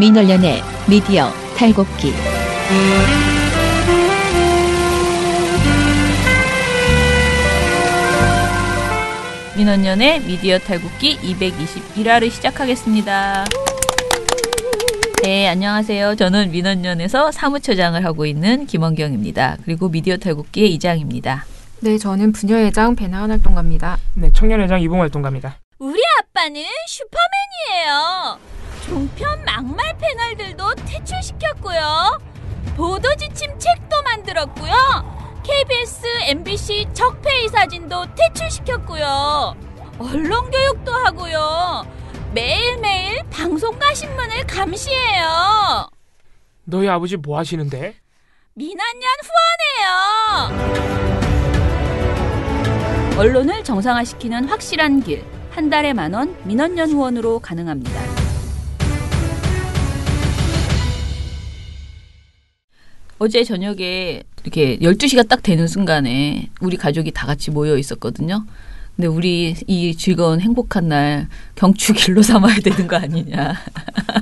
민원련의 미디어 탈곡기. 민원련의 미디어 탈곡기 221화를 시작하겠습니다. 네, 안녕하세요. 저는 민원련에서 사무처장을 하고 있는 김원경입니다. 그리고 미디어 탈곡기의 이장입니다. 네, 저는 부녀회장 배나은 활동가입니다. 네, 청년회장 이봉 활동가입니다. 우리 아빠는 슈퍼맨이에요. 종편 막말 패널들도 퇴출시켰고요. 보도지침 책도 만들었고요. KBS, MBC 적폐의 사진도 퇴출시켰고요. 언론교육도 하고요. 매일매일 방송과 신문을 감시해요. 너희 아버지 뭐 하시는데? 민원연 후원해요. 언론을 정상화시키는 확실한 길. 한 달에 10,000원 민원연 후원으로 가능합니다. 어제 저녁에 이렇게 12시가 딱 되는 순간에 우리 가족이 다 같이 모여 있었거든요. 근데 우리 이 즐거운 행복한 날 경축일로 삼아야 되는 거 아니냐.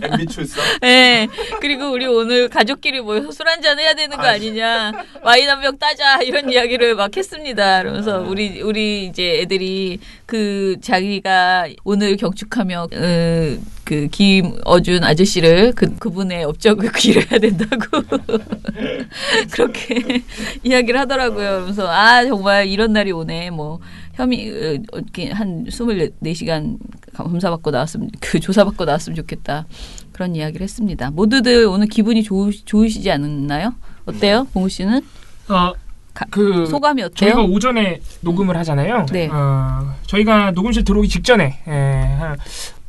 MB 출석? 네. 그리고 우리 오늘 가족끼리 모여서 술 한잔 해야 되는 거 아니냐. 와인 한 병 따자. 이런 이야기를 막 했습니다. 그러면서 우리 이제 애들이 그 자기가 오늘 경축하며 그 김어준 아저씨를 그분의 업적을 기려야 된다고 그렇게 이야기를 하더라고요. 그러면서 정말 이런 날이 오네. 뭐 혐의 한 24시간 조사받고 나왔으면 좋겠다. 그런 이야기를 했습니다. 모두들 오늘 기분이 좋으시지 않나요? 어때요? 봉우 씨는? 소감이 어때요? 저희가 오전에 녹음을 하잖아요. 네. 저희가 녹음실 들어오기 직전에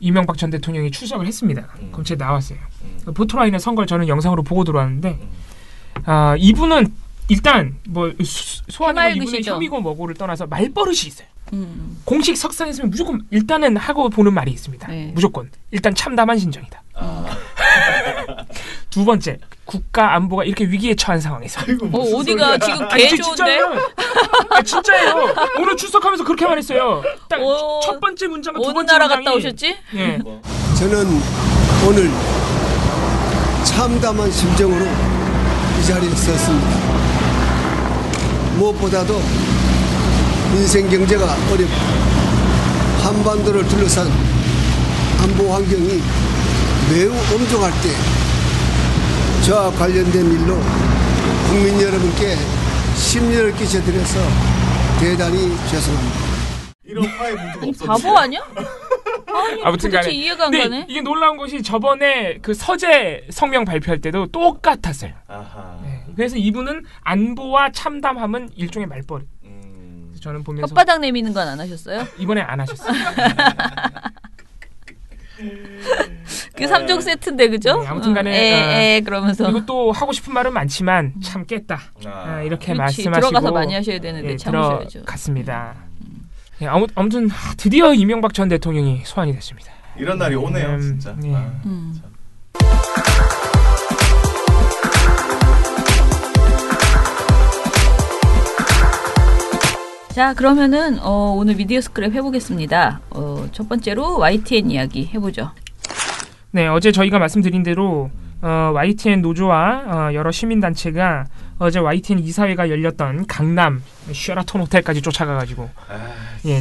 이명박 전 대통령이 출석을 했습니다. 검찰에 나왔어요. 포토라인의 선거를 저는 영상으로 보고 들어왔는데 이분은 일단 뭐 소환이고 이분의 혐의고 뭐고를 떠나서 말버릇이 있어요. 공식 석상에 있으면 무조건 일단은 하고 보는 말이 있습니다. 네. 무조건 일단 참담한 심정이다. 두 번째, 국가 안보가 이렇게 위기에 처한 상황에서 어디가 지금 개 좋은데? 진짜예요. 오늘 출석하면서 그렇게 말했어요. 딱 첫 번째 문장과 두 번째 나라 문장이 갔다 오셨지? 예. 저는 오늘 참담한 심정으로 이 자리에 섰습니다. 무엇보다도 민생 경제가 어렵고 한반도를 둘러싼 안보 환경이 매우 엄중할 때 저와 관련된 일로 국민 여러분께 심려를 끼쳐드려서 대단히 죄송합니다. 이런 화해 문제가 없었는데. 바보 아니야? 아무튼 간에 이해가 안 가네. 이게 놀라운 것이 저번에 그 서재 성명 발표할 때도 똑같았어요. 네. 그래서 이분은 안보와 참담함은 일종의 말버릇. 저는 보면서 혓바닥 내미는 건 안 하셨어요? 이번에 안 하셨어요. 그 3종 세트인데 그죠? 네, 아무튼 간에 그러면서 그리고 또 하고 싶은 말은 많지만 참겠다. 이렇게 말씀하시고 들어가서 많이 하셔야 되는데 참으셔야죠. 들어갔습니다. 네, 아무튼 드디어 이명박 전 대통령이 소환이 됐습니다. 이런 날이 오네요, 진짜. 네. 자, 그러면은 오늘 미디어 스크랩 해보겠습니다. 첫 번째로 YTN 이야기 해보죠. 네, 어제 저희가 말씀드린 대로 YTN 노조와 여러 시민단체가 어제 YTN 이사회가 열렸던 강남 쉐라톤 호텔까지 쫓아가가지고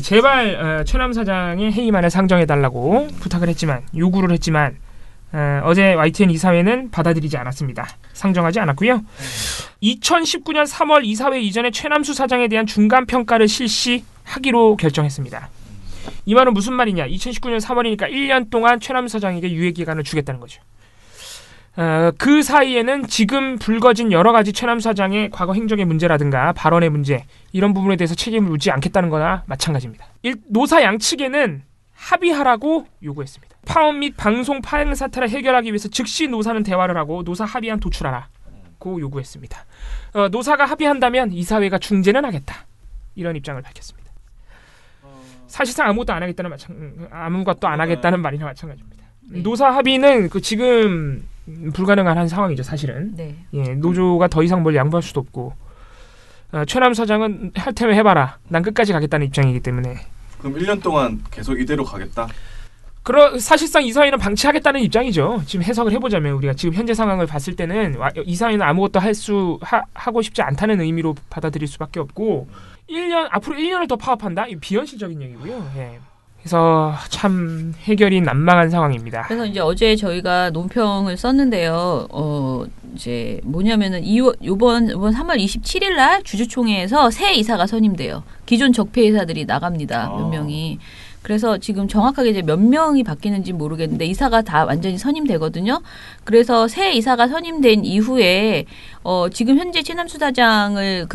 제발 최남 사장의 해임안을 상정해달라고 부탁을 했지만 요구를 했지만 어제 YTN 이사회는 받아들이지 않았습니다. 상정하지 않았고요. 2019년 3월 이사회 이전에 최남수 사장에 대한 중간평가를 실시하기로 결정했습니다. 이 말은 무슨 말이냐. 2019년 3월이니까 1년 동안 최남수 사장에게 유예기간을 주겠다는 거죠. 그 사이에는 지금 불거진 여러 가지 최남수 사장의 과거 행적의 문제라든가 발언의 문제 이런 부분에 대해서 책임을 묻지 않겠다는 거나 마찬가지입니다. 노사 양측에는 합의하라고 요구했습니다. 파업 및 방송 파행 사태를 해결하기 위해서 즉시 노사는 대화를 하고 노사 합의안 도출하라고 요구했습니다. 노사가 합의한다면 이사회가 중재는 하겠다. 이런 입장을 밝혔습니다. 사실상 아무것도 안 하겠다는 말이나 마찬가지입니다. 네. 노사 합의는 지금 불가능한 한 상황이죠, 사실은. 네. 노조가 더 이상 뭘 양보할 수도 없고 최남 사장은 할 테면 해봐라. 난 끝까지 가겠다는 입장이기 때문에. 그럼 1년 동안 계속 이대로 가겠다? 사실상 이사회는 방치하겠다는 입장이죠. 지금 해석을 해보자면 우리가 지금 현재 상황을 봤을 때는 이사회는 아무것도 하고 싶지 않다는 의미로 받아들일 수밖에 없고 앞으로 1년을 더 파업한다? 이 비현실적인 얘기고요. 예. 그래서 참 해결이 난망한 상황입니다. 그래서 이제 어제 저희가 논평을 썼는데요. 이제 뭐냐면은 이번 3월 27일 날 주주총회에서 새 이사가 선임돼요. 기존 적폐 이사들이 나갑니다. 몇 명이. 그래서 지금 정확하게 이제 몇 명이 바뀌는지 모르겠는데 이사가 다 완전히 선임되거든요. 그래서 새 이사가 선임된 이후에 지금 현재 최남수사장을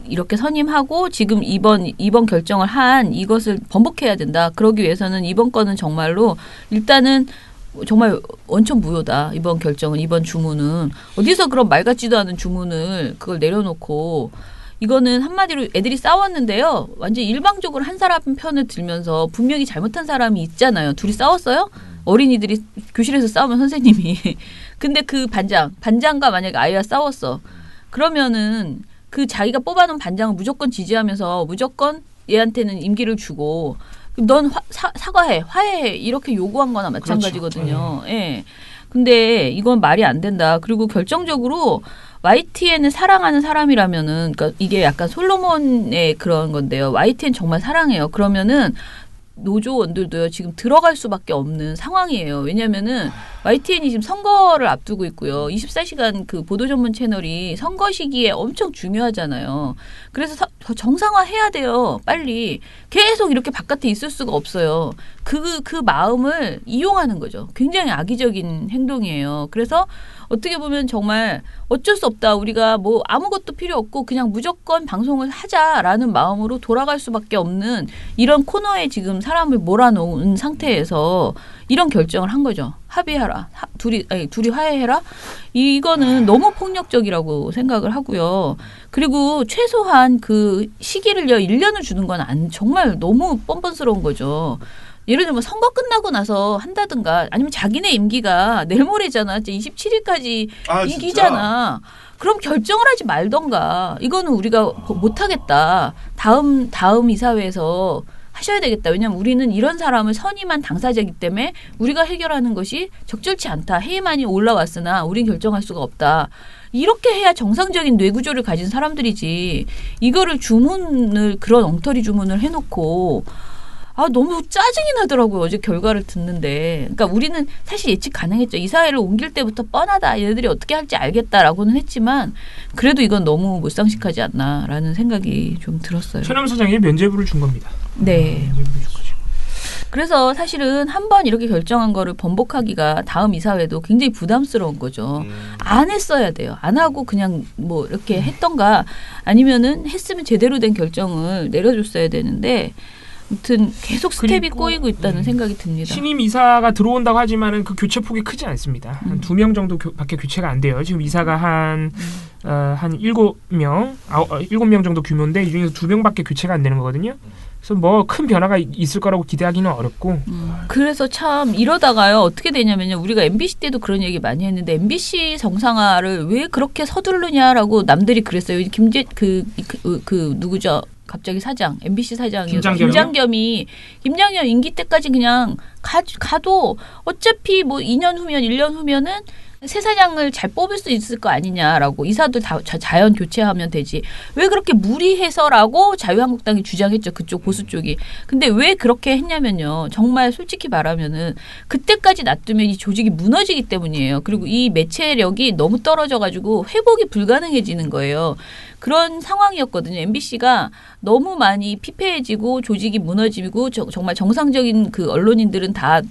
이렇게 선임하고 지금 이번 결정을 한 이것을 번복해야 된다. 그러기 위해서는 이번 건은 정말로 일단은 정말 원천 무효다. 이번 결정은 이번 주문은 어디서 그런 말 같지도 않은 주문을 그걸 내려놓고 이거는 한마디로 애들이 싸웠는데요. 완전 일방적으로 한 사람 편을 들면서 분명히 잘못한 사람이 있잖아요. 둘이 싸웠어요? 어린이들이 교실에서 싸우면 선생님이. 근데 그 반장과 만약에 아이가 싸웠어. 그러면은 그 자기가 뽑아놓은 반장을 무조건 지지하면서 무조건 얘한테는 임기를 주고 넌 사과해, 화해해 이렇게 요구한 거나 마찬가지거든요. 그렇죠. 예. 근데 이건 말이 안 된다. 그리고 결정적으로 YTN을 사랑하는 사람이라면은, 그러니까 이게 약간 솔로몬의 그런 건데요. YTN 정말 사랑해요. 그러면은 노조원들도요, 지금 들어갈 수밖에 없는 상황이에요. 왜냐면은 YTN이 지금 선거를 앞두고 있고요. 24시간 그 보도 전문 채널이 선거 시기에 엄청 중요하잖아요. 그래서 더 정상화해야 돼요. 빨리. 계속 이렇게 바깥에 있을 수가 없어요. 그 마음을 이용하는 거죠. 굉장히 악의적인 행동이에요. 그래서 어떻게 보면 정말 어쩔 수 없다. 우리가 뭐 아무것도 필요 없고 그냥 무조건 방송을 하자라는 마음으로 돌아갈 수밖에 없는 이런 코너에 지금 사람을 몰아놓은 상태에서 이런 결정을 한 거죠. 합의하라. 둘이 화해해라. 이거는 너무 폭력적이라고 생각을 하고요. 그리고 최소한 그 시기를요 1년을 주는 건 정말 너무 뻔뻔스러운 거죠. 예를 들면 선거 끝나고 나서 한다든가 아니면 자기네 임기가 내일 모레잖아. 27일까지 임기잖아. 그럼 결정을 하지 말던가. 이거는 우리가 못하겠다. 다음 이사회에서 하셔야 되겠다. 왜냐하면 우리는 이런 사람을 선임한 당사자이기 때문에 우리가 해결하는 것이 적절치 않다. 회의만이 올라왔으나 우린 결정할 수가 없다. 이렇게 해야 정상적인 뇌구조를 가진 사람들이지. 이거를 그런 엉터리 주문을 해놓고 너무 짜증이 나더라고요. 어제 결과를 듣는데. 그러니까 우리는 사실 예측 가능했죠. 이사회를 옮길 때부터 뻔하다. 얘네들이 어떻게 할지 알겠다라고는 했지만 그래도 이건 너무 못상식하지 않나라는 생각이 좀 들었어요. 최남 사장이 면죄부를 준 겁니다. 네. 그래서 사실은 한번 이렇게 결정한 거를 번복하기가 다음 이사회도 굉장히 부담스러운 거죠. 안 했어야 돼요. 안 하고 그냥 뭐 이렇게 했던가 아니면은 했으면 제대로 된 결정을 내려줬어야 되는데 아무튼 계속 스텝이 꼬이고 있다는 생각이 듭니다. 신임 이사가 들어온다고 하지만은 그 교체 폭이 크지 않습니다. 한 2명 정도밖에 교체가 안 돼요. 지금 이사가 한 7명 정도 규모인데 이 중에서 2명밖에 교체가 안 되는 거거든요. 그래서 뭐 큰 변화가 있을 거라고 기대하기는 어렵고. 그래서 참 이러다가요 어떻게 되냐면요 우리가 MBC 때도 그런 얘기 많이 했는데 MBC 정상화를 왜 그렇게 서두르냐라고 남들이 그랬어요. 누구죠? 갑자기 MBC 사장이요. 김장겸 임기 때까지 그냥 가도 어차피 뭐 2년 후면 1년 후면은 새 사장을 잘 뽑을 수 있을 거 아니냐라고 이사도 다 자연 교체하면 되지. 왜 그렇게 무리해서라고 자유한국당이 주장했죠. 그쪽 보수 쪽이. 근데 왜 그렇게 했냐면요. 정말 솔직히 말하면은 그때까지 놔두면 이 조직이 무너지기 때문이에요. 그리고 이 매체력이 너무 떨어져가지고 회복이 불가능해지는 거예요. 그런 상황이었거든요. MBC가 너무 많이 피폐해지고 조직이 무너지고 정말 정상적인 그 언론인들은 다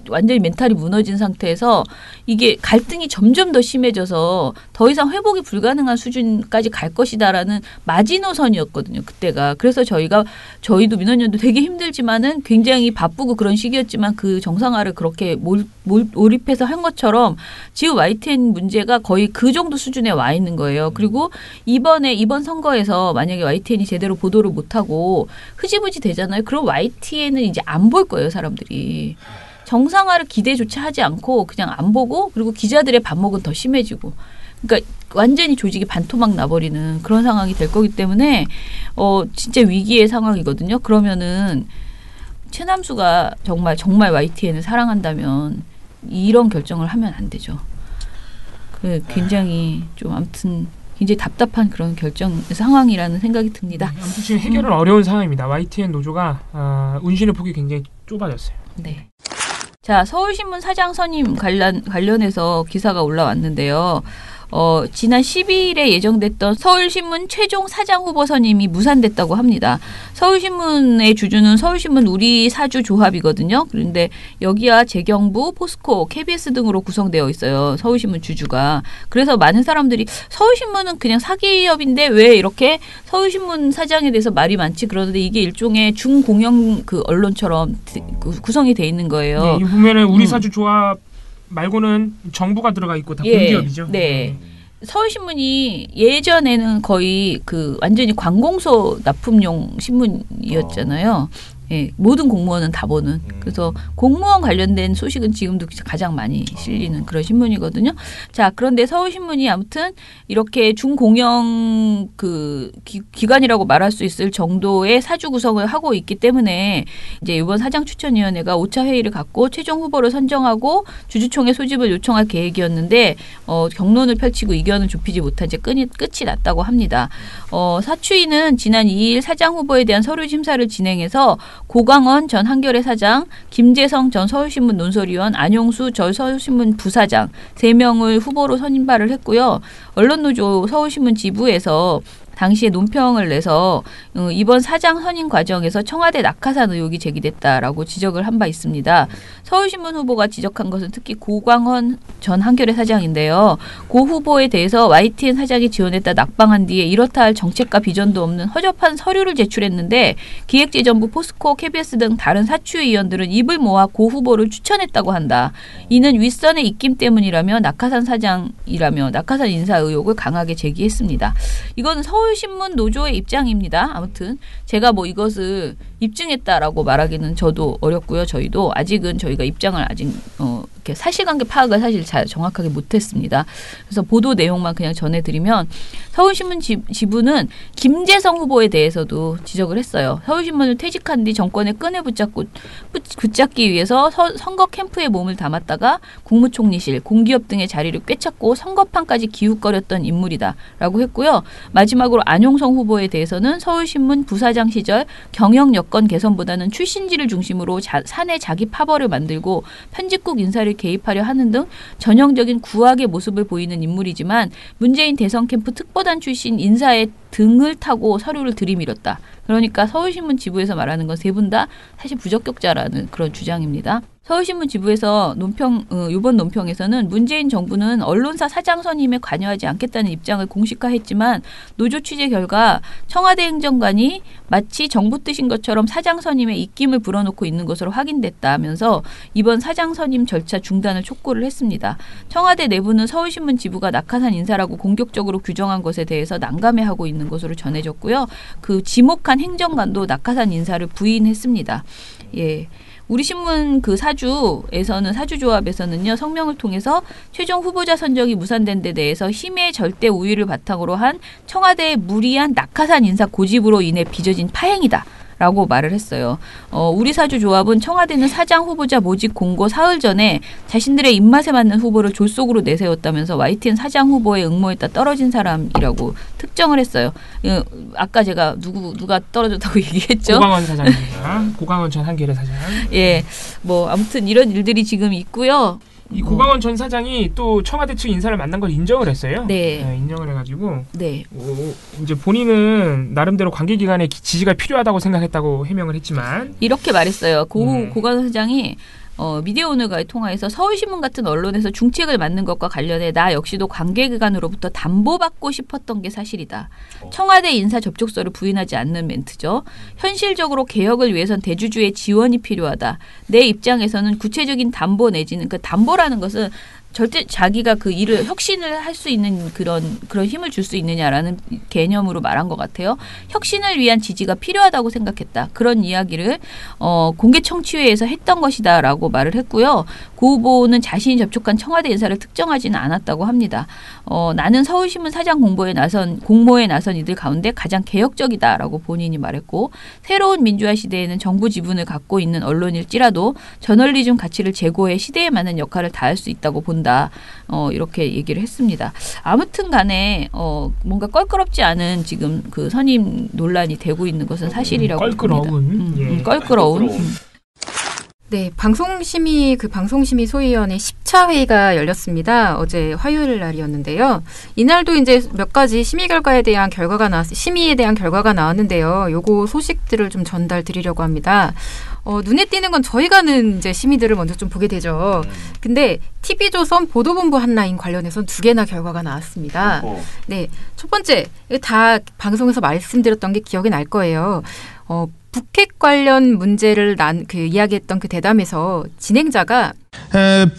완전히 멘탈이 무너진 상태에서 이게 갈등이 점점 더 심해져서 더 이상 회복이 불가능한 수준까지 갈 것이다라는 마지노선이었거든요. 그때가. 그래서 저희도 민원연도 되게 힘들지만은 굉장히 바쁘고 그런 시기였지만 그 정상화를 그렇게 몰입해서 한 것처럼 지금 YTN 문제가 거의 그 정도 수준에 와 있는 거예요. 그리고 이번 선거에서 만약에 YTN이 제대로 보도를 못하고 흐지부지 되잖아요. 그럼 YTN은 이제 안 볼 거예요. 사람들이. 정상화를 기대조차 하지 않고 그냥 안 보고 그리고 기자들의 반목은 더 심해지고 그러니까 완전히 조직이 반토막 나버리는 그런 상황이 될 거기 때문에 진짜 위기의 상황이거든요. 그러면은 최남수가 정말 YTN을 사랑한다면 이런 결정을 하면 안 되죠. 굉장히 좀 아무튼 굉장히 답답한 그런 결정 상황이라는 생각이 듭니다. 아무튼 지금 해결은 어려운 상황입니다. YTN 노조가 운신의 폭이 굉장히 좁아졌어요. 네. 자, 서울신문 사장 선임 관련해서 기사가 올라왔는데요. 지난 12일에 예정됐던 서울신문 최종 사장 후보 선임이 무산됐다고 합니다. 서울신문의 주주는 서울신문 우리 사주 조합이거든요. 그런데 여기와 재경부, 포스코, KBS 등으로 구성되어 있어요. 서울신문 주주가. 그래서 많은 사람들이 서울신문은 그냥 사기업인데 왜 이렇게 서울신문 사장에 대해서 말이 많지? 그러는데 이게 일종의 중공영 그 언론처럼 구성이 돼 있는 거예요. 네, 이 보면은 우리 사주 조합 말고는 정부가 들어가 있고 다 공기업이죠. 네. 서울신문이 예전에는 거의 완전히 관공서 납품용 신문이었잖아요. 예, 모든 공무원은 다 보는. 그래서 공무원 관련된 소식은 지금도 가장 많이 실리는 그런 신문이거든요. 자, 그런데 서울신문이 아무튼 이렇게 중공영 기관이라고 말할 수 있을 정도의 사주 구성을 하고 있기 때문에 이제 이번 사장추천위원회가 5차 회의를 갖고 최종 후보를 선정하고 주주총회 소집을 요청할 계획이었는데 경론을 펼치고 이견을 좁히지 못한 채 끝이 났다고 합니다. 사추위는 지난 2일 사장 후보에 대한 서류 심사를 진행해서 고광원 전 한겨레 사장, 김재성 전 서울신문 논설위원, 안용수 전 서울신문 부사장 3명을 후보로 선임발을 했고요. 언론노조 서울신문 지부에서 당시에 논평을 내서 이번 사장 선임 과정에서 청와대 낙하산 의혹이 제기됐다라고 지적을 한 바 있습니다. 서울신문 후보가 지적한 것은 특히 고광원 전 한겨레 사장인데요. 고 후보에 대해서 YTN 사장이 지원했다 낙방한 뒤에 이렇다 할 정책과 비전도 없는 허접한 서류를 제출했는데 기획재정부, 포스코, KBS 등 다른 사추위원들은 입을 모아 고 후보를 추천했다고 한다. 이는 윗선의 입김 때문이라며 낙하산 사장이라며 낙하산 인사 의혹을 강하게 제기했습니다. 이건 서울신문 노조의 입장입니다. 아무튼 제가 이것을 입증했다라고 말하기는 저도 어렵고요. 저희도 아직은 저희가 입장을 아직 이렇게 사실관계 파악을 사실 잘 정확하게 못했습니다. 그래서 보도 내용만 그냥 전해드리면 서울신문 지부는 김재성 후보에 대해서도 지적을 했어요. 서울신문을 퇴직한 뒤 정권의 끈을 붙잡기 위해서 선거 캠프에 몸을 담았다가 국무총리실, 공기업 등의 자리를 꿰찼고 선거판까지 기웃거렸던 인물이다라고 했고요. 마지막으로 안용성 후보에 대해서는 서울신문 부사장 시절 경영 여건 개선보다는 출신지를 중심으로 사내 자기 파벌을 만들고 편집국 인사를 개입하려 하는 등 전형적인 구악의 모습을 보이는 인물이지만 문재인 대선 캠프 특보단 출신 인사의 등을 타고 서류를 들이밀었다. 그러니까 서울신문 지부에서 말하는 건 세 분 다 사실 부적격자라는 그런 주장입니다. 서울신문 지부에서 이번 논평에서는 문재인 정부는 언론사 사장 선임에 관여하지 않겠다는 입장을 공식화했지만 노조 취재 결과 청와대 행정관이 마치 정부 뜻인 것처럼 사장 선임에 입김을 불어넣고 있는 것으로 확인됐다면서 이번 사장 선임 절차 중단을 촉구를 했습니다. 청와대 내부는 서울신문 지부가 낙하산 인사라고 공격적으로 규정한 것에 대해서 난감해하고 있는 것으로 전해졌고요. 그 지목한 행정관도 낙하산 인사를 부인했습니다. 예. 우리 신문 사주조합에서는요, 성명을 통해서 최종 후보자 선정이 무산된 데 대해서 힘의 절대 우위를 바탕으로 한 청와대의 무리한 낙하산 인사 고집으로 인해 빚어진 파행이다. 라고 말을 했어요. 우리 사주조합은 청와대는 사장 후보자 모집 공고 사흘 전에 자신들의 입맛에 맞는 후보를 졸속으로 내세웠다면서 YTN 사장 후보에 응모했다 떨어진 사람이라고 특정을 했어요. 아까 제가 누가 떨어졌다고 얘기했죠? 고광원 사장입니다. 고광원 전 한겨레 사장. 예, 아무튼 이런 일들이 지금 있고요. 이 고광원 전 사장이 또 청와대 측 인사를 만난 걸 인정을 했어요. 네. 인정을 해가지고. 네. 이제 본인은 나름대로 관계기관의 지지가 필요하다고 생각했다고 해명을 했지만 이렇게 말했어요. 고광원 사장이 미디어오늘과의 통화에서 서울신문 같은 언론에서 중책을 맡는 것과 관련해 나 역시도 관계기관으로부터 담보받고 싶었던 게 사실이다. 청와대 인사 접촉서를 부인하지 않는 멘트죠. 현실적으로 개혁을 위해선 대주주의 지원이 필요하다. 내 입장에서는 구체적인 담보 내지는 그 담보라는 것은 절대 자기가 그 일을 혁신을 할 수 있는 그런 힘을 줄 수 있느냐라는 개념으로 말한 것 같아요. 혁신을 위한 지지가 필요하다고 생각했다. 그런 이야기를 공개 청취회에서 했던 것이다라고 말을 했고요. 고 후보는 자신이 접촉한 청와대 인사를 특정하지는 않았다고 합니다. 나는 서울신문 사장 공모에 나선 이들 가운데 가장 개혁적이다라고 본인이 말했고 새로운 민주화 시대에는 정부 지분을 갖고 있는 언론일지라도 저널리즘 가치를 제고해 시대에 맞는 역할을 다할 수 있다고 본다. 이렇게 얘기를 했습니다. 아무튼 간에 뭔가 껄끄럽지 않은 지금 그 선임 논란이 되고 있는 것은 사실이라고 봅니다. 껄끄러운. 네, 방송심의 소위원회 10차 회의가 열렸습니다. 어제 화요일 날이었는데요. 이날도 이제 몇 가지 심의에 대한 결과가 나왔는데요. 요거 소식들을 좀 전달 드리려고 합니다. 눈에 띄는 건 저희가 아는 이제 심의들을 먼저 좀 보게 되죠. 근데 TV조선 보도본부 한라인 관련해서는 2개나 결과가 나왔습니다. 네, 첫 번째, 다 방송에서 말씀드렸던 게 기억이 날 거예요. 북핵 관련 문제를 이야기했던 그 대담에서 진행자가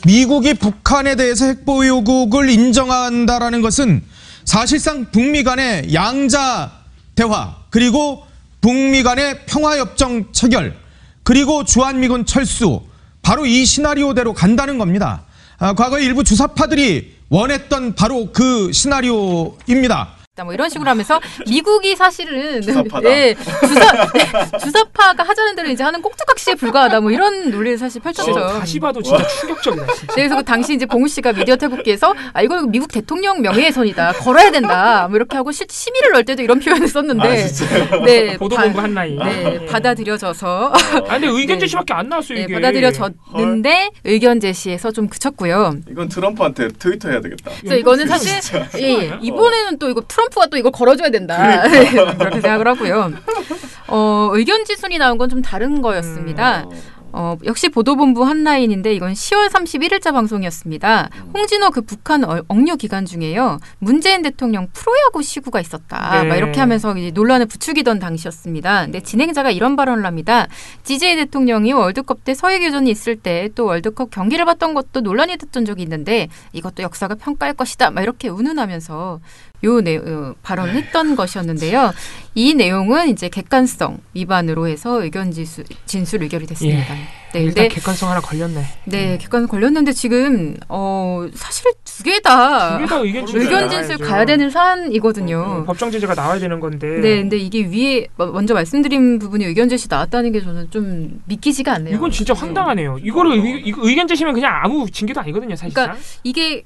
미국이 북한에 대해서 핵보유 요구를 인정한다라는 것은 사실상 북미 간의 양자 대화 그리고 북미 간의 평화협정 체결 그리고 주한미군 철수 바로 이 시나리오대로 간다는 겁니다. 과거에 일부 주사파들이 원했던 바로 그 시나리오입니다. 뭐 이런 식으로 하면서 미국이 사실은 주사파다. 주사파가 하자는 대로 이제 하는 꼭두각시에 불과하다 뭐 이런 논리를 사실 펼쳤죠. 다시 봐도 진짜 충격적이다. 진짜. 그래서 그 당시 이제 봉우 씨가 미디어 태국기에서 이거 미국 대통령 명예훼손이다. 걸어야 된다. 뭐 이렇게 하고 심의를 넣을 때도 이런 표현을 썼는데 네, 보도본부 한라인. 네, 받아들여져서 근데 의견 제시밖에 안 나왔어요, 이게. 네, 받아들여졌는데 의견 제시에서 좀 그쳤고요. 이건 트럼프한테 트위터 해야 되겠다. 그래서 이거는 사실 이번에는 또 이거 트럼프가 또 이걸 걸어줘야 된다. 그렇게 생각을 하고요. 의견 지순이 나온 건 좀 다른 거였습니다. 역시 보도본부 한라인인데 이건 10월 31일자 방송이었습니다. 홍진호 그 북한 억류 기간 중에요. 문재인 대통령 프로야구 시구가 있었다. 네. 막 이렇게 하면서 이제 논란을 부추기던 당시였습니다. 근데 진행자가 이런 발언을 합니다. DJ 대통령이 월드컵 때 서해교전이 있을 때 또 월드컵 경기를 봤던 것도 논란이 됐던 적이 있는데 이것도 역사가 평가할 것이다. 막 이렇게 운운하면서 발언을 했던 것이었는데요. 이 내용은 이제 객관성 위반으로 해서 의견 진술 의결이 됐습니다. 네, 일단 객관성 하나 걸렸네. 네, 객관성 걸렸는데 지금 사실 두 개 다 의견 진술 가야 되는 사안이거든요. 법정 제재가 나와야 되는 건데. 네, 근데 이게 위에 먼저 말씀드린 부분이 의견 제시 나왔다는 게 저는 좀 믿기지가 않네요. 이건 진짜 황당하네요. 이거를 의견 제시면 그냥 아무 징계도 아니거든요, 사실상. 그러니까 이게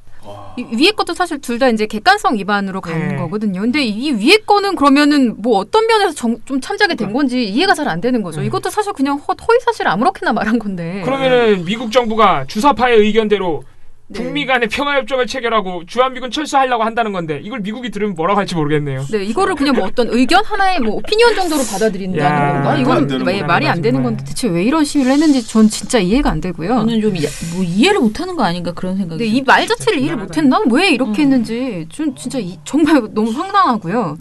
위에 것도 사실 둘 다 이제 객관성 위반으로 가는 거거든요. 근데 이 위에 거는 그러면은 뭐 어떤 면에서 좀 참작이 된 건지 이해가 잘 안 되는 거죠. 이것도 사실 그냥 허위 사실 아무렇게나 말한 건데. 그러면은 미국 정부가 주사파의 의견대로 북미 간의 평화협정을 체결하고 주한미군 철수하려고 한다는 건데 이걸 미국이 들으면 뭐라고 할지 모르겠네요. 네, 이거를 그냥 뭐 어떤 의견 하나의 뭐 오피니언 정도로 받아들인다는 건가? 이건 말이 안 되는 건데 대체 왜 이런 심의를 했는지 전 진짜 이해가 안 되고요. 저는 좀 뭐 이해를 못하는 거 아닌가 그런 생각이. 네, 이 말 자체를 이해를 못했나? 왜 이렇게 했는지 좀 진짜 정말 너무 황당하고요.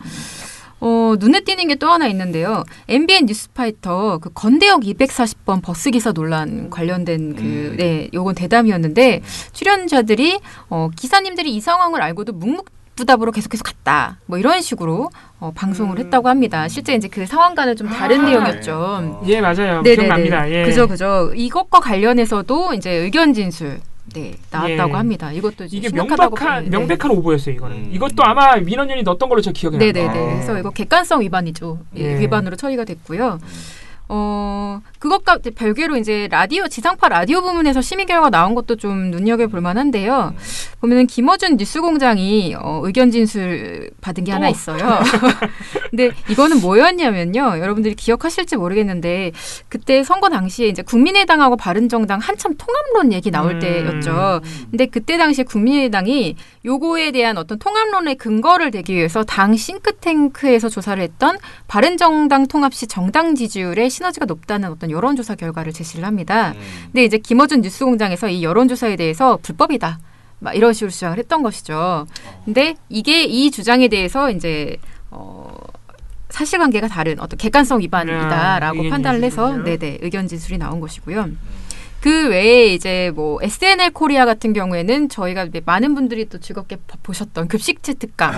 눈에 띄는 게 또 하나 있는데요. MBN 뉴스파이터 그 건대역 240번 버스기사 논란 관련된 요건 대담이었는데 출연자들이 기사님들이 이 상황을 알고도 묵묵부답으로 계속해서 갔다. 뭐 이런 식으로 방송을 했다고 합니다. 실제 이제 그 상황과는 좀 다른 내용이었죠. 예, 맞아요. 네네네. 기억납니다. 예. 그죠. 이것과 관련해서도 이제 의견 진술 나왔다고 합니다. 이것도 이게 심각하다고 명백한 오보였어요. 이거는. 이것도 아마 민원연이 넣었던 걸로 저 기억이 나요. 네네네. 그래서 이거 객관성 위반이죠. 위반으로 처리가 됐고요. 그것과 별개로 이제 지상파 라디오 부문에서 심의 결과 나온 것도 좀 눈여겨볼 만한데요. 보면은 김어준 뉴스공장이 의견 진술 받은 게 하나 있어요. 근데 이거는 뭐였냐면요. 여러분들이 기억하실지 모르겠는데 그때 선거 당시에 이제 국민의당하고 바른정당 한참 통합론 얘기 나올 때였죠. 근데 그때 당시에 국민의당이 요거에 대한 어떤 통합론의 근거를 대기 위해서 당 싱크탱크에서 조사를 했던 바른정당 통합 시 정당 지지율의 시너지가 높다는 어떤 여론조사 결과를 제시를 합니다. 근데 이제 김어준 뉴스공장에서 이 여론조사에 대해서 불법이다. 막 이런 식으로 주장을 했던 것이죠. 근데 이 주장에 대해서 이제 사실관계가 다른 어떤 객관성 위반이다라고 판단을 해서 의견 진술이 나온 것이고요. 그 외에 이제 뭐 SNL 코리아 같은 경우에는 저희가 많은 분들이 또 즐겁게 보셨던 급식체 특강.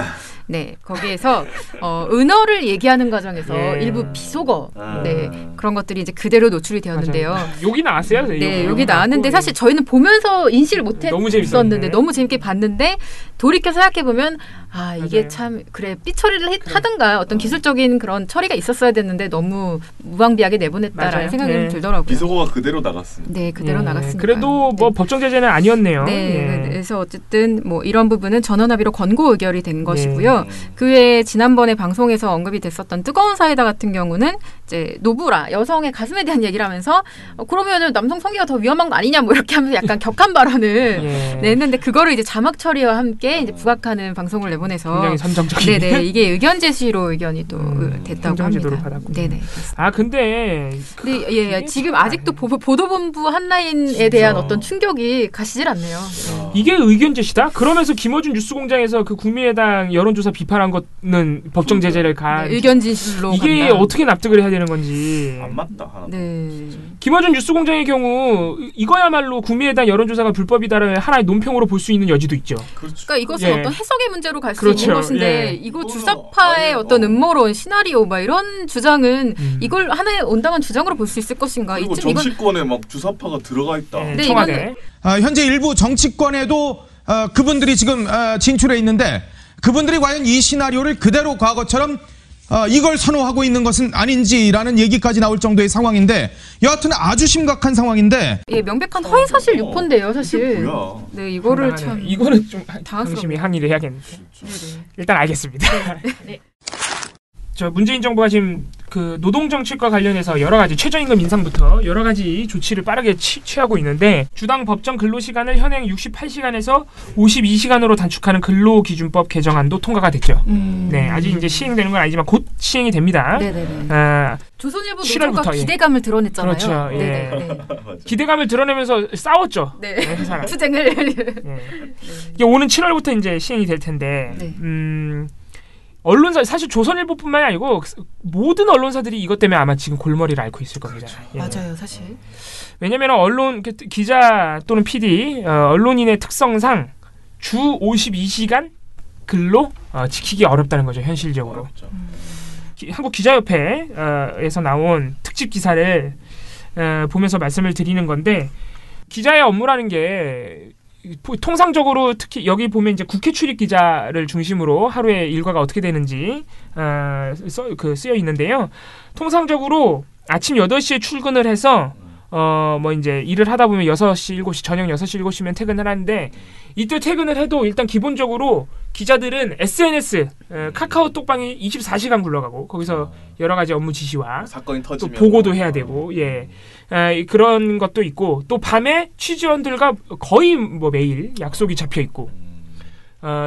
네, 거기에서 은어를 얘기하는 과정에서 일부 비속어, 네, 그런 것들이 이제 그대로 노출이 되었는데요. 욕이 나왔어요. 네, 욕이 나왔는데 사실 저희는 보면서 인식을 못했었는데 너무 재밌게 봤는데 돌이켜 생각해 보면 이게 맞아요. 참 그래 삐처리를 하든가 어떤 기술적인 그런 처리가 있었어야 됐는데 너무 무방비하게 내보냈다라는 맞아요. 생각이 좀 네. 들더라고요. 비속어가 그대로 나갔습니다. 네, 그대로 나갔습니다. 그래도 뭐 법정 제재는 아니었네요. 네, 예. 그래서 어쨌든 뭐 이런 부분은 전원합의로 권고 의결이 된 것이고요. 그 외에 지난번에 방송에서 언급이 됐었던 뜨거운 사이다 같은 경우는 이제 노브라 여성의 가슴에 대한 얘기를 하면서 그러면은 남성 성기가 더 위험한 거 아니냐 뭐 이렇게 하면서 약간 격한 발언을 냈는데 그거를 이제 자막 처리와 함께 이제 부각하는 방송을 내보내서 굉장히 선정적인. 네네 이게 의견 제시로 의견이 또 됐다고 선정지도를 합니다. 받았군요. 네네. 근데 예, 지금 아직도 보도본부 한라인에 대한 어떤 충격이 가시질 않네요. 이게 의견 제시다? 그러면서 김어준 뉴스공장에서 그 국민의당 여론조사 비판한 거는 법정 제재를 간 의견 진실로 이게 간다. 어떻게 납득을 해야 되는 건지. 안 맞다. 하나. 네. 김어준 뉴스공장의 경우 이거야말로 국민의당 여론조사가 불법이다를 하나의 논평으로 볼 수 있는 여지도 있죠. 그러니까 이것은 예. 어떤 해석의 문제로 갈 수 그렇죠. 있는 것인데 예. 이거 주사파의 어떤 음모론, 시나리오 막 이런 주장은 이걸 하나의 온당한 주장으로 볼 수 있을 것인가? 그리고 이쯤 이건 정치권에 막 주사파가 들어가 있다. 네, 네, 청와대. 현재 일부 정치권에도 그분들이 지금 진출해 있는데 그분들이 과연 이 시나리오를 그대로 과거처럼 이걸 선호하고 있는 것은 아닌지라는 얘기까지 나올 정도의 상황인데 여하튼 아주 심각한 상황인데 예, 명백한 허위사실 유포인데요, 사실. 뭐야? 네, 이거를 당황하네. 참 이거는 좀 당황스럽네요. 당심이 항의를 해야겠는데. 네네. 일단 알겠습니다. 저 문재인 정부가 지금 그 노동정책과 관련해서 여러 가지 최저임금 인상부터 여러 가지 조치를 빠르게 취하고 있는데 주당 법정 근로시간을 현행 68시간에서 52시간으로 단축하는 근로기준법 개정안도 통과가 됐죠. 네, 아직 이제 시행되는 건 아니지만 곧 시행이 됩니다. 네네네. 아, 조선일보 7월부터, 노조가 예. 기대감을 드러냈잖아요. 그렇죠, 예. 네네. 기대감을 드러내면서 싸웠죠. 네. 회사랑. 투쟁을. 이게 오는 7월부터 이제 시행이 될 텐데, 네. 언론사 사실 조선일보뿐만이 아니고 모든 언론사들이 이것 때문에 아마 지금 골머리를 앓고 있을 겁니다. 예. 맞아요, 사실. 왜냐하면 언론 기자 또는 PD 언론인의 특성상 주 52시간 근로 지키기 어렵다는 거죠, 현실적으로. 한국 기자협회에서 나온 특집 기사를 보면서 말씀을 드리는 건데 기자의 업무라는 게 통상적으로 특히 여기 보면 이제 국회 출입 기자를 중심으로 하루의 일과가 어떻게 되는지 쓰여 있는데요. 통상적으로 아침 8시에 출근을 해서 뭐 이제 일을 하다 보면 6시, 7시, 저녁 6시, 7시면 퇴근을 하는데 이때 퇴근을 해도 일단 기본적으로 기자들은 SNS, 카카오톡방에 24시간 굴러가고 거기서 여러 가지 업무 지시와 사건이 또 터지면 보고도 해야 되고 그런 것도 있고 또 밤에 취재원들과 거의 뭐 매일 약속이 잡혀 있고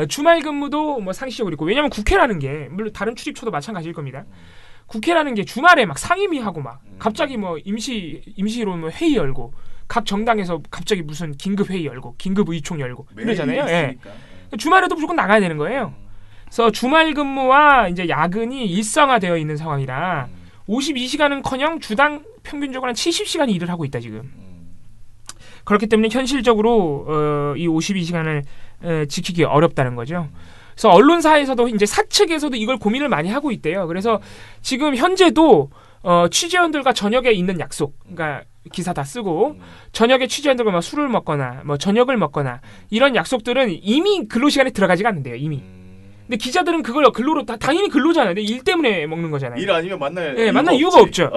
주말 근무도 뭐 상시적으로 있고 왜냐하면 국회라는 게 물론 다른 출입처도 마찬가지일 겁니다. 국회라는 게 주말에 막 상임위하고 막 갑자기 뭐 임시로 뭐 회의 열고 각 정당에서 갑자기 무슨 긴급 회의 열고 긴급 의총 열고 이러잖아요. 예. 주말에도 무조건 나가야 되는 거예요. 그래서 주말 근무와 이제 야근이 일상화되어 있는 상황이라 52시간은커녕 주당 평균적으로 한 70시간 일을 하고 있다 지금. 그렇기 때문에 현실적으로 이 52시간을 지키기 어렵다는 거죠. 그래서 언론사에서도 이제 사측에서도 이걸 고민을 많이 하고 있대요. 그래서 지금 현재도 취재원들과 저녁에 있는 약속, 그러니까 기사 다 쓰고 저녁에 취재원들과 막 술을 먹거나 뭐 저녁을 먹거나 이런 약속들은 이미 근로시간에 들어가지가 않는데요. 이미. 근데 기자들은 그걸 근로로 당연히 근로잖아요. 근데 일 때문에 먹는 거잖아요. 일 아니면 만날 네, 만날 이유가 없죠.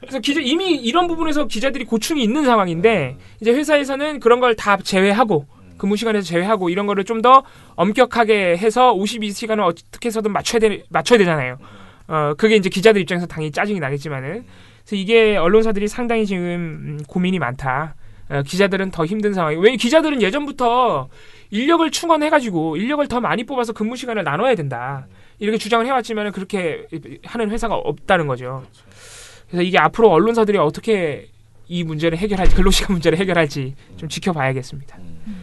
그래서 이미 이런 부분에서 기자들이 고충이 있는 상황인데 이제 회사에서는 그런 걸 다 제외하고 근무 시간에서 제외하고 이런 거를 좀 더 엄격하게 해서 52시간을 어떻게 해서든 맞춰야 되잖아요. 그게 이제 기자들 입장에서 당연히 짜증이 나겠지만은 그래서 이게 언론사들이 상당히 지금 고민이 많다. 기자들은 더 힘든 상황이고 왜냐면 기자들은 예전부터 인력을 충원해가지고 인력을 더 많이 뽑아서 근무 시간을 나눠야 된다. 이렇게 주장을 해왔지만은 그렇게 하는 회사가 없다는 거죠. 그래서 이게 앞으로 언론사들이 어떻게 이 문제를 해결할지 근로시간 문제를 해결할지 좀 지켜봐야겠습니다.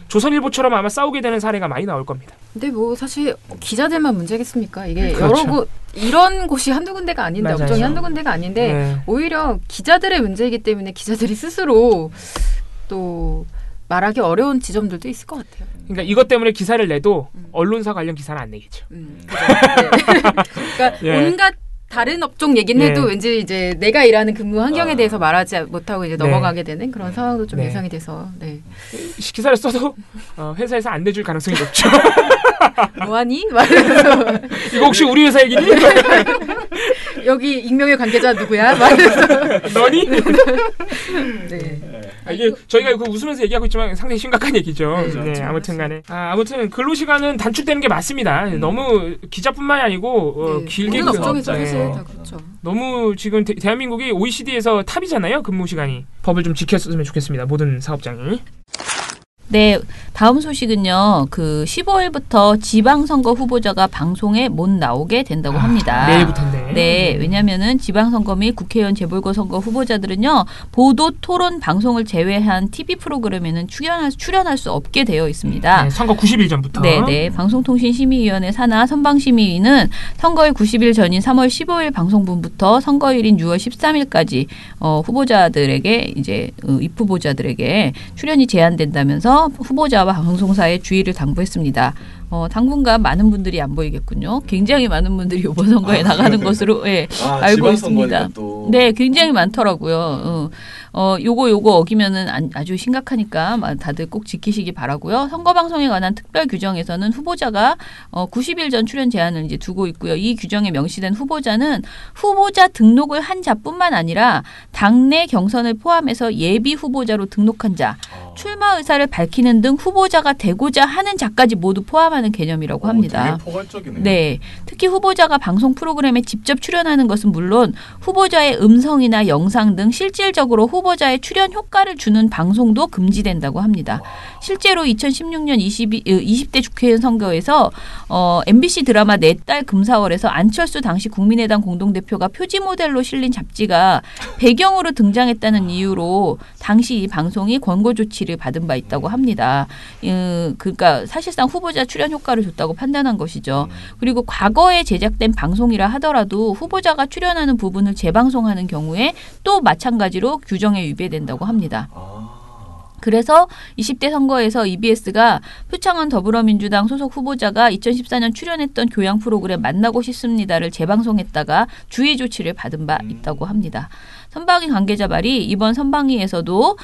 조선일보처럼 아마 싸우게 되는 사례가 많이 나올 겁니다. 근데 뭐 사실 기자들만 문제겠습니까? 이게 그렇죠. 여러 곳 이런 곳이 한두 군데가 아닌데 맞아요. 업종이 한두 군데가 아닌데 네. 오히려 기자들의 문제이기 때문에 기자들이 스스로 또 말하기 어려운 지점들도 있을 것 같아요. 그러니까 이것 때문에 기사를 내도 언론사 관련 기사는 안 내겠죠. 그죠? 네. 그러니까 예. 온갖 다른 업종 얘기는 해도 왠지 이제 내가 일하는 근무 환경에 대해서 말하지 못하고 이제 넘어가게 되는 그런 상황도 좀 예상이 돼서. 네. 기사를 써도 회사에서 안 내줄 가능성이 높죠. 뭐하니? 말해서 이거 혹시 우리 회사 얘기니? 여기 익명의 관계자 누구야? 말해서 너니? 네. 이게 저희가 그 웃으면서 얘기하고 있지만 상당히 심각한 얘기죠. 네, 네, 아무튼간에 아무튼 근로 시간은 단축되는 게 맞습니다. 너무 기자뿐만이 아니고 길게 모든 업종에서 네. 사실 다 그렇죠. 너무 지금 대한민국이 OECD에서 탑이잖아요. 근무 시간이. 법을 좀 지켰으면 좋겠습니다. 모든 사업장이. 네, 다음 소식은요. 그 15일부터 지방선거 후보자가 방송에 못 나오게 된다고 합니다. 내일부터인데. 네, 왜냐면은 지방선거 및 국회의원 재보궐선거 후보자들은요. 보도 토론 방송을 제외한 TV 프로그램에는 출연할 수 없게 되어 있습니다. 네, 선거 90일 전부터. 네. 방송통신심의위원회 산하 선방심의위는 선거일 90일 전인 3월 15일 방송분부터 선거일인 6월 13일까지 후보자들에게 이제 입후보자들에게 출연이 제한된다면서 후보자와 방송사의 주의를 당부했습니다. 당분간 많은 분들이 안 보이겠군요. 굉장히 많은 분들이 이번 선거에 나가는 것으로 알고 있습니다. 또. 네, 굉장히 많더라고요. 요거 어기면은 아주 심각하니까 다들 꼭 지키시기 바라고요. 선거 방송에 관한 특별 규정에서는 후보자가 90일 전 출연 제한을 이제 두고 있고요. 이 규정에 명시된 후보자는 후보자 등록을 한 자뿐만 아니라 당내 경선을 포함해서 예비 후보자로 등록한 자, 출마 의사를 밝히는 등 후보자가 되고자 하는 자까지 모두 포함하는 개념이라고 합니다. 되게 포괄적이네요. 네, 특히 후보자가 방송 프로그램에 직접 출연하는 것은 물론 후보자의 음성이나 영상 등 실질적으로 후보자의 출연 효과를 주는 방송도 금지된다고 합니다. 실제로 2016년 20대 국회의원 선거에서 MBC 드라마 내 딸 금사월에서 안철수 당시 국민의당 공동대표가 표지 모델로 실린 잡지가 배경으로 등장했다는 이유로 당시 이 방송이 권고 조치를 받은 바 있다고 합니다. 그러니까 사실상 후보자 출연 효과를 줬다고 판단한 것이죠. 그리고 과거에 제작된 방송이라 하더라도 후보자가 출연하는 부분을 재방송하는 경우에 또 마찬가지로 규정에 위배된다고 합니다. 그래서 20대 선거에서 EBS가 표창원 더불어민주당 소속 후보자가 2014년 출연했던 교양 프로그램 만나고 싶습니다를 재방송했다가 주의 조치를 받은 바 있다고 합니다. 선방위 관계자 말이 이번 선방위에서도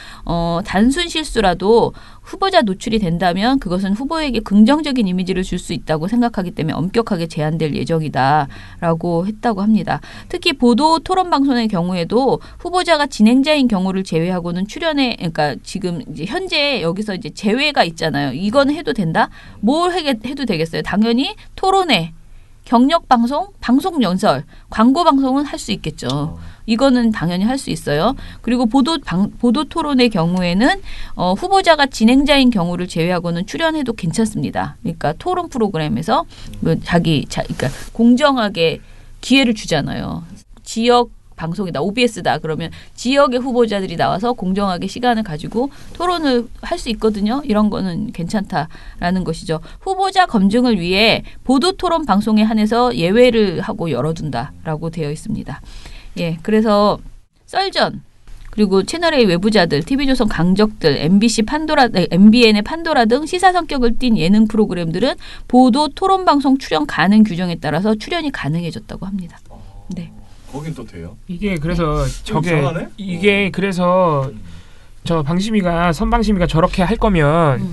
단순 실수라도 후보자 노출이 된다면 그것은 후보에게 긍정적인 이미지를 줄 수 있다고 생각하기 때문에 엄격하게 제한될 예정이다라고 했다고 합니다. 특히 보도 토론 방송의 경우에도 후보자가 진행자인 경우를 제외하고는 출연에 그러니까 지금 이제 현재 여기서 이제 제외가 있잖아요. 이건 해도 된다? 뭘 해도 되겠어요? 당연히 토론회, 경력 방송, 방송 연설, 광고 방송은 할 수 있겠죠. 이거는 당연히 할 수 있어요. 그리고 보도 토론의 경우에는 후보자가 진행자인 경우를 제외하고는 출연해도 괜찮습니다. 그러니까 토론 프로그램에서 그러니까 공정하게 기회를 주잖아요. 지역 방송이다, OBS다 그러면 지역의 후보자들이 나와서 공정하게 시간을 가지고 토론을 할 수 있거든요. 이런 거는 괜찮다라는 것이죠. 후보자 검증을 위해 보도 토론 방송에 한해서 예외를 하고 열어둔다라고 되어 있습니다. 예, 그래서 썰전 그리고 채널A 외부자들, TV조선 강적들, MBN의 판도라 등 시사 성격을 띤 예능 프로그램들은 보도 토론 방송 출연 가능 규정에 따라서 출연이 가능해졌다고 합니다. 네. 거긴 또 돼요? 이게 그래서 이상하네? 이게 그래서 선방심이가 저렇게 할 거면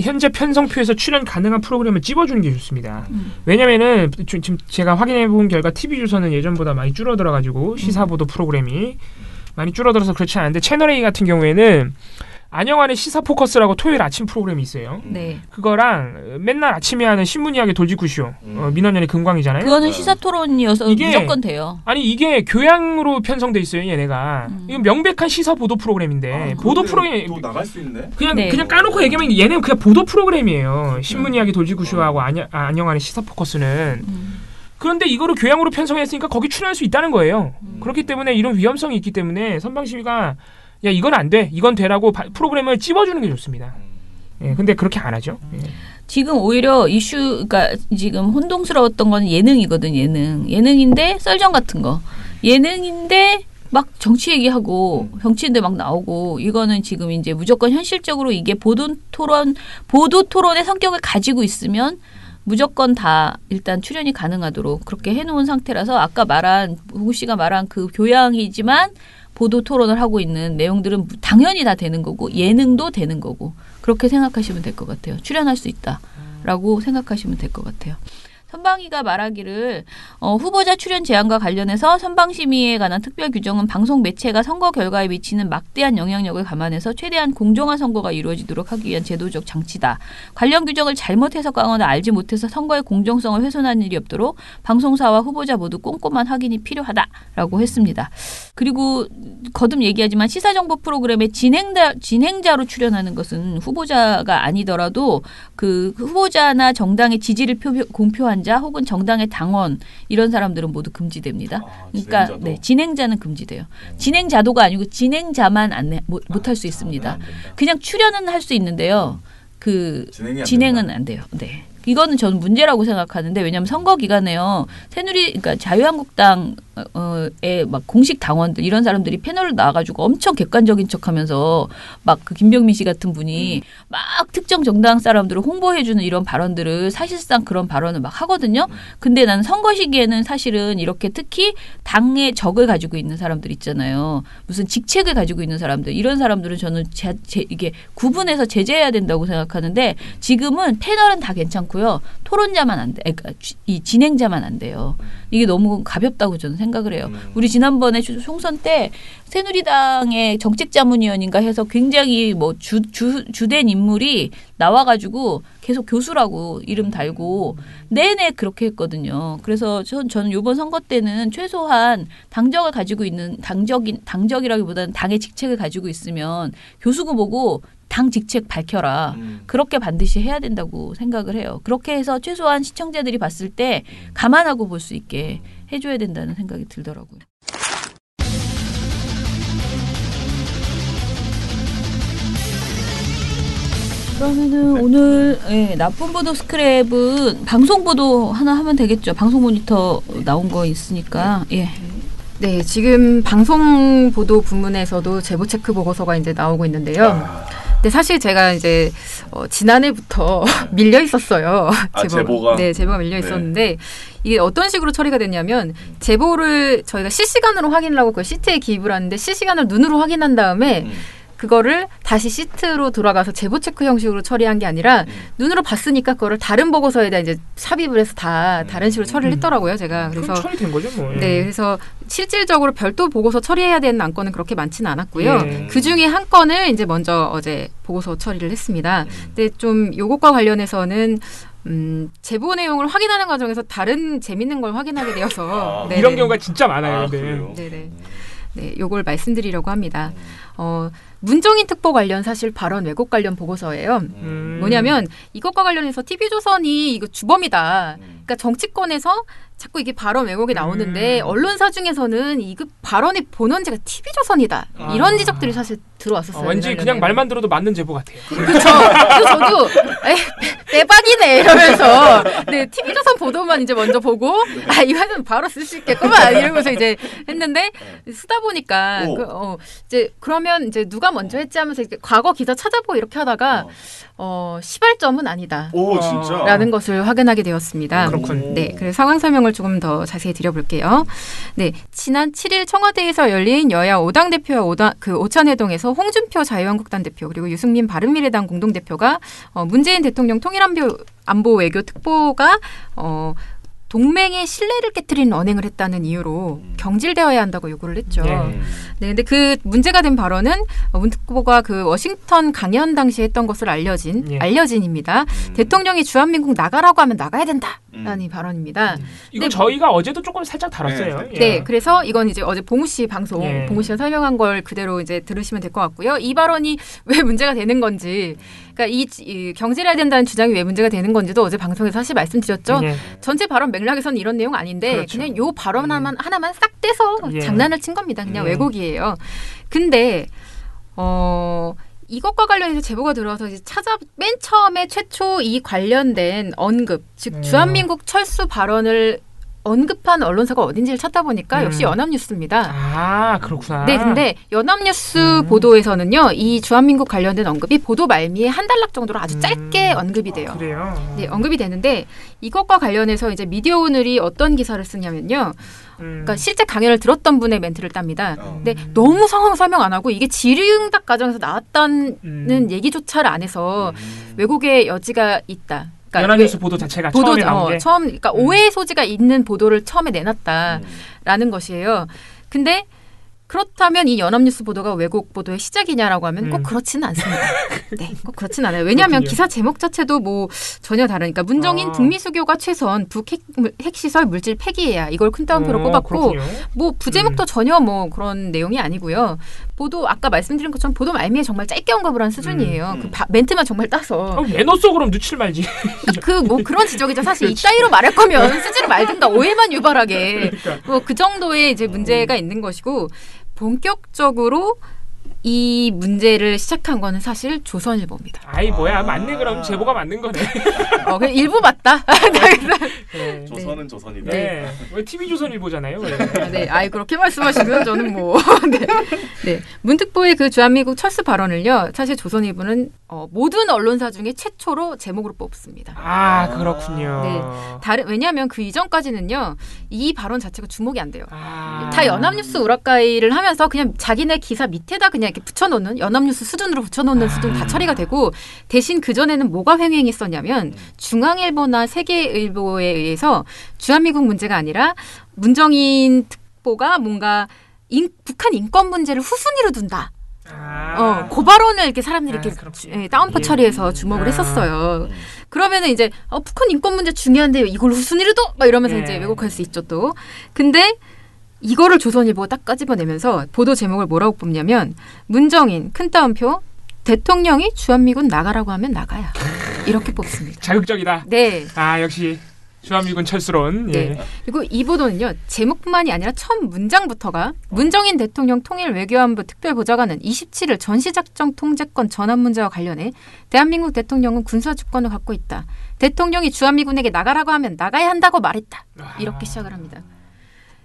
현재 편성표에서 출연 가능한 프로그램을 찝어주는 게 좋습니다. 왜냐면은 지금 제가 확인해 본 결과 TV조선은 예전보다 많이 줄어들어가지고 시사보도 프로그램이 많이 줄어들어서 그렇지 않은데 채널A 같은 경우에는 안영환의 시사 포커스라고 토요일 아침 프로그램이 있어요. 네. 그거랑 맨날 아침에 하는 신문 이야기 돌직구쇼 민원연의 금광이잖아요. 그거는 시사 토론이어서 무조건 돼요. 아니 이게 교양으로 편성돼 있어요. 얘네가 이건 명백한 시사 보도 프로그램인데 보도 프로그램 또 나갈 수 있네. 그냥 까놓고 얘기하면 얘네는 그냥 보도 프로그램이에요. 신문 이야기 돌직구쇼하고 안영환의 시사 포커스는. 그런데 이거를 교양으로 편성했으니까 거기 출연할 수 있다는 거예요. 그렇기 때문에 이런 위험성이 있기 때문에 선방심의가 야 이건 안 돼, 이건 되라고 프로그램을 찝어주는 게 좋습니다. 예, 근데 그렇게 안 하죠. 예. 지금 오히려 그러니까 지금 혼동스러웠던 건 예능이거든. 예능인데 썰전 같은 거. 예능인데 막 정치 얘기하고 정치인들 막 나오고 이거는 지금 이제 무조건 현실적으로 이게 보도 토론의 성격을 가지고 있으면 무조건 다 일단 출연이 가능하도록 그렇게 해놓은 상태라서 아까 말한 보구 씨가 말한 그 교양이지만 보도 토론을 하고 있는 내용들은 당연히 다 되는 거고 예능도 되는 거고 그렇게 생각하시면 될 것 같아요. 출연할 수 있다라고 생각하시면 될 것 같아요. 선방위가 말하기를 후보자 출연 제한과 관련해서 선방심의에 관한 특별 규정은 방송 매체가 선거 결과에 미치는 막대한 영향력을 감안해서 최대한 공정한 선거가 이루어지도록 하기 위한 제도적 장치다. 관련 규정을 잘못 해석하거나 알지 못해서 선거의 공정성을 훼손하는 일이 없도록 방송사와 후보자 모두 꼼꼼한 확인이 필요하다라고 했습니다. 그리고 거듭 얘기하지만 시사정보 프로그램의 진행자로 출연하는 것은 후보자가 아니더라도 그 후보자나 정당의 지지를 공표한 자 혹은 정당의 당원 이런 사람들은 모두 금지됩니다. 그러니까 진행자도? 네, 진행자는 금지돼요. 진행자도가 아니고 진행자만 못할 수 있습니다. 그냥 출연은 할 수 있는데요. 그 진행은 안 돼요. 네. 이거는 저는 문제라고 생각하는데 왜냐하면 선거 기간에요. 그러니까 자유한국당의 막 공식 당원들 이런 사람들이 패널을 나와가지고 엄청 객관적인 척하면서 막 그 김병민 씨 같은 분이 막 특정 정당 사람들을 홍보해주는 이런 발언들을 사실상 그런 발언을 막 하거든요. 근데 나는 선거 시기에는 사실은 이렇게 특히 당의 적을 가지고 있는 사람들 있잖아요. 무슨 직책을 가지고 있는 사람들 이런 사람들은 저는 이게 구분해서 제재해야 된다고 생각하는데 지금은 패널은 다 괜찮고 토론자만 안 돼. 그러니까 이 진행자만 안 돼요. 이게 너무 가볍다고 저는 생각을 해요. 우리 지난번에 총선 때 새누리당의 정책자문위원인가 해서 굉장히 뭐 주된 인물이 나와가지고 계속 교수라고 이름 달고 내내 그렇게 했거든요. 그래서 저는 이번 선거 때는 최소한 당적을 가지고 있는 당적이라기보다는 당의 직책을 가지고 있으면 교수고 보고 당 직책 밝혀라. 그렇게 반드시 해야 된다고 생각을 해요. 그렇게 해서 최소한 시청자들이 봤을 때 감안하고 볼 수 있게 해줘야 된다는 생각이 들더라고요. 그러면은 오늘 나쁜 보도 스크랩은 방송 보도 하나 하면 되겠죠. 방송 모니터 나온 거 있으니까. 예. 네, 지금 방송 보도 부문에서도 제보 체크 보고서가 이제 나오고 있는데요. 근데 사실 제가 이제 지난해부터 밀려 있었어요. 제보가? 네, 제보가 밀려 있었는데 이게 어떤 식으로 처리가 됐냐면 제보를 저희가 실시간으로 확인을 하고 그 시트에 기입을 하는데 실시간을 눈으로 확인한 다음에 그거를 다시 시트로 돌아가서 제보 체크 형식으로 처리한 게 아니라 눈으로 봤으니까 그거를 다른 보고서에다 이제 삽입을 해서 다 다른 식으로 처리를 했더라고요, 제가. 그래서 처리된 거죠, 뭐. 네, 그래서 실질적으로 별도 보고서 처리해야 되는 안건은 그렇게 많지는 않았고요. 예. 그 중에 한 건을 이제 먼저 어제 보고서 처리를 했습니다. 근데 좀 요것과 관련해서는 제보 내용을 확인하는 과정에서 다른 재밌는 걸 확인하게 되어서 이런 경우가 진짜 많아요. 근데. 네네. 네, 요걸 말씀드리려고 합니다. 문정인 특보 관련 사실 발언 왜곡 관련 보고서예요. 뭐냐면 이것과 관련해서 TV조선이 이거 주범이다. 그러니까 정치권에서 자꾸 이게 발언 왜곡이 나오는데 언론사 중에서는 이 발언의 본원지가 TV조선이다. 이런 지적들이 사실 들어왔었어요. 왠지 그냥 말만 들어도 맞는 제보 같아요. 그렇죠. 그래서 저도 대박이네 이러면서 네, TV조선 보도만 이제 먼저 보고 이거는 바로 쓸 수 있겠구만 이러면서 이제 했는데 쓰다 보니까 이제 그러면 이제 누가 먼저 했지 하면서 이렇게 과거 기사 찾아보고 이렇게 하다가 시발점은 아니다. 오, 진짜? 라는 것을 확인하게 되었습니다. 그렇군. 네, 그래서 상황 설명을 조금 더 자세히 드려볼게요. 네, 지난 7일 청와대에서 열린 여야 5당 대표와 오찬회동에서 홍준표 자유한국당 대표 그리고 유승민 바른미래당 공동대표가 문재인 대통령 통일안보 외교 특보가 동맹의 신뢰를 깨트리는 언행을 했다는 이유로 경질되어야 한다고 요구를 했죠. 네, 근데 그 문제가 된 발언은 문 특보가 그 워싱턴 강연 당시 했던 것을 알려진입니다. 대통령이 주한민국 나가라고 하면 나가야 된다라는 이 발언입니다. 이거 저희가 어제도 조금 살짝 다뤘어요. 네, 그래서 이건 이제 어제 봉우 씨 방송, 봉우 씨가 설명한 걸 그대로 이제 들으시면 될 것 같고요. 이 발언이 왜 문제가 되는 건지, 그러니까 이 경질해야 된다는 주장이 왜 문제가 되는 건지도 어제 방송에서 사실 말씀드렸죠. 전체 발언 맥락에서는 이런 내용 아닌데 그렇죠. 그냥 요 발언 하나만 싹 떼서 장난을 친 겁니다. 그냥 왜곡이에요. 근데 이것과 관련해서 제보가 들어와서 이제 맨 처음에 최초 이 관련된 언급, 즉 주한민국 철수 발언을 언급한 언론사가 어딘지를 찾다 보니까 역시 연합뉴스입니다. 아, 그렇구나. 네, 근데 연합뉴스 보도에서는요, 이 주한민국 관련된 언급이 보도 말미에 한 단락 정도로 아주 짧게 언급이 돼요. 그래요? 네, 언급이 되는데 이것과 관련해서 이제 미디어 오늘이 어떤 기사를 쓰냐면요. 그러니까 실제 강연을 들었던 분의 멘트를 땁니다. 근데 너무 상황 설명 안 하고 이게 질의응답 과정에서 나왔다는 얘기조차를 안 해서 왜곡의 여지가 있다. 그러니까 연합뉴스 보도 자체가 처음에 나온 게? 그러니까 오해의 소지가 있는 보도를 처음에 내놨다라는 것이에요. 근데 그렇다면 이 연합뉴스 보도가 왜곡 보도의 시작이냐라고 하면 꼭 그렇지는 않습니다. 네, 꼭 그렇지는 않아요. 왜냐하면 그렇군요. 기사 제목 자체도 뭐 전혀 다르니까 문정인 북미 수교가 최선 북 핵시설 물질 폐기해야 이걸 큰 따옴표로 꼽았고 그렇군요. 뭐 부제목도 전혀 뭐 그런 내용이 아니고요. 보도 아까 말씀드린 것처럼 보도 말미에 정말 짧게 언급을 한 수준이에요. 그 멘트만 정말 따서 왜 넣었어 그럼 넣질 말지. 그 뭐 그런 지적이죠. 사실 이따위로 말할 거면 쓰지를 말든가 오해만 유발하게 뭐 그 정도의 이제 문제가 있는 것이고 본격적으로 이 문제를 시작한 거는 사실 조선일보입니다. 아이 뭐야 맞네 그럼 제보가 맞는 거네. 그냥 일부 맞다. 네. 조선은 조선이다. 네. 왜 TV 조선일보잖아요. 왜. 네, 아이 그렇게 말씀하시면 저는 뭐 네. 문특보의 그 주한미국 철수 발언을요. 사실 조선일보는 모든 언론사 중에 최초로 제목으로 뽑습니다. 아 그렇군요. 네, 왜냐하면 그 이전까지는요 이 발언 자체가 주목이 안 돼요. 다 연합뉴스 우라카이를 하면서 그냥 자기네 기사 밑에다 그냥 이렇게 붙여놓는 연합뉴스 수준으로 붙여놓는 수준 다 처리가 되고 대신 그 전에는 뭐가 횡행했었냐면 중앙일보나 세계일보에 의해서 주한미국 문제가 아니라 문정인 특보가 뭔가 북한 인권 문제를 후순위로 둔다. 그 발언을 이렇게 사람들이 이렇게 다운표 처리해서 주목을 했었어요. 그러면은 이제 북한 인권 문제 중요한데 이걸 후순위로 둬? 막 이러면서 이제 왜곡할 수 있죠 또. 근데 이거를 조선일보가 딱 까집어내면서 보도 제목을 뭐라고 뽑냐면 문정인 큰 따옴표 대통령이 주한미군 나가라고 하면 나가야 이렇게 뽑습니다. 자극적이다. 네. 아 역시 주한미군 철수론. 예. 네. 그리고 이 보도는요. 제목뿐만이 아니라 첫 문장부터가 문정인 대통령 통일 외교안보 특별보좌관은 27일 전시작전 통제권 전환 문제와 관련해 대한민국 대통령은 군사주권을 갖고 있다. 대통령이 주한미군에게 나가라고 하면 나가야 한다고 말했다. 이렇게 시작을 합니다.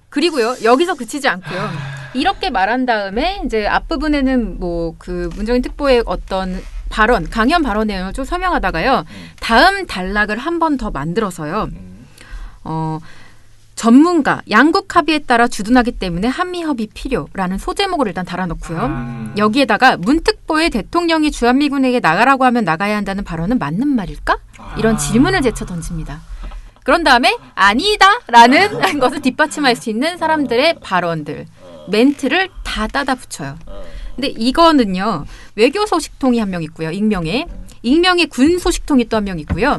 그리고요. 여기서 그치지 않고요. 이렇게 말한 다음에 이제 앞부분에는 뭐 그 문정인 특보의 어떤 발언, 강연 발언 내용을 좀 설명하다가요. 다음 단락을 한 번 더 만들어서요. 전문가, 양국 합의에 따라 주둔하기 때문에 한미 협의 필요라는 소제목을 일단 달아놓고요. 여기에다가 문특보의 대통령이 주한미군에게 나가라고 하면 나가야 한다는 발언은 맞는 말일까? 이런 질문을 제쳐 던집니다. 그런 다음에 아니다라는 것을 뒷받침할 수 있는 사람들의 발언들, 멘트를 다 따다 붙여요. 근데 이거는요. 외교 소식통이 한 명 있고요. 익명의 군 소식통이 또 한 명 있고요.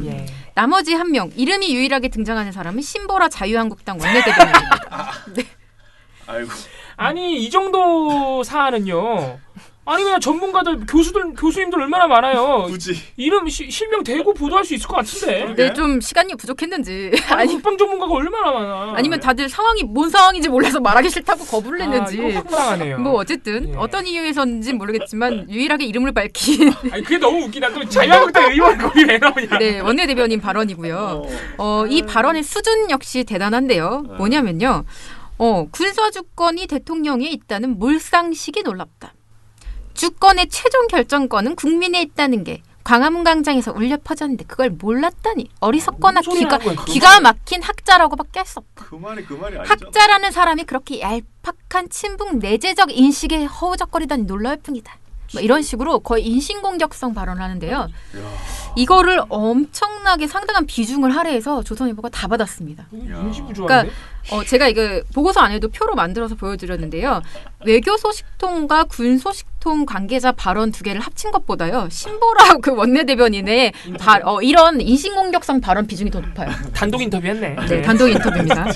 나머지 한 명, 이름이 유일하게 등장하는 사람은 신보라 자유한국당 원내대변인입니다. 네. 아이고. 아니 이 정도 사안은요. 아니 그냥 전문가들 교수님들 얼마나 많아요. 굳이 이름 실명 대고 보도할 수 있을 것 같은데. 네, 좀 시간이 부족했는지. 아니 국방 전문가가 얼마나 많아. 아니면 다들 상황이 뭔 상황인지 몰라서 말하기 싫다고 거부를 했는지. 이거 황당하네요. 뭐 어쨌든 어떤 이유에서인지 모르겠지만 유일하게 이름을 밝힌. 아니 그게 너무 웃기다. 또 자유한국당 의원 거기 왜 나오냐. 네, 원내대변인 발언이고요. 이 발언의 수준 역시 대단한데요. 뭐냐면요. 군사주권이 대통령에 있다는 몰상식이 놀랍다. 주권의 최종 결정권은 국민에 있다는 게 광화문 광장에서 울려 퍼졌는데 그걸 몰랐다니 어리석거나 기가 막힌 학자라고밖에 할 수 없다. 그 말이 아니죠. 학자라는 사람이 그렇게 얄팍한 친북 내재적 인식에 허우적거리다니 놀라울 뿐이다. 뭐 이런 식으로 거의 인신공격성 발언을 하는데요. 이거를 엄청나게 상당한 비중을 할애해서 조선일보가 다 받았습니다. 그러니까 제가 이거 보고서 안에도 표로 만들어서 보여드렸는데요. 외교 소식통과 군 소식통 관계자 발언 두 개를 합친 것보다요. 신보라 그 원내대변인의 이런 인신공격성 발언 비중이 더 높아요. 단독 인터뷰했네. 네, 단독 인터뷰입니다.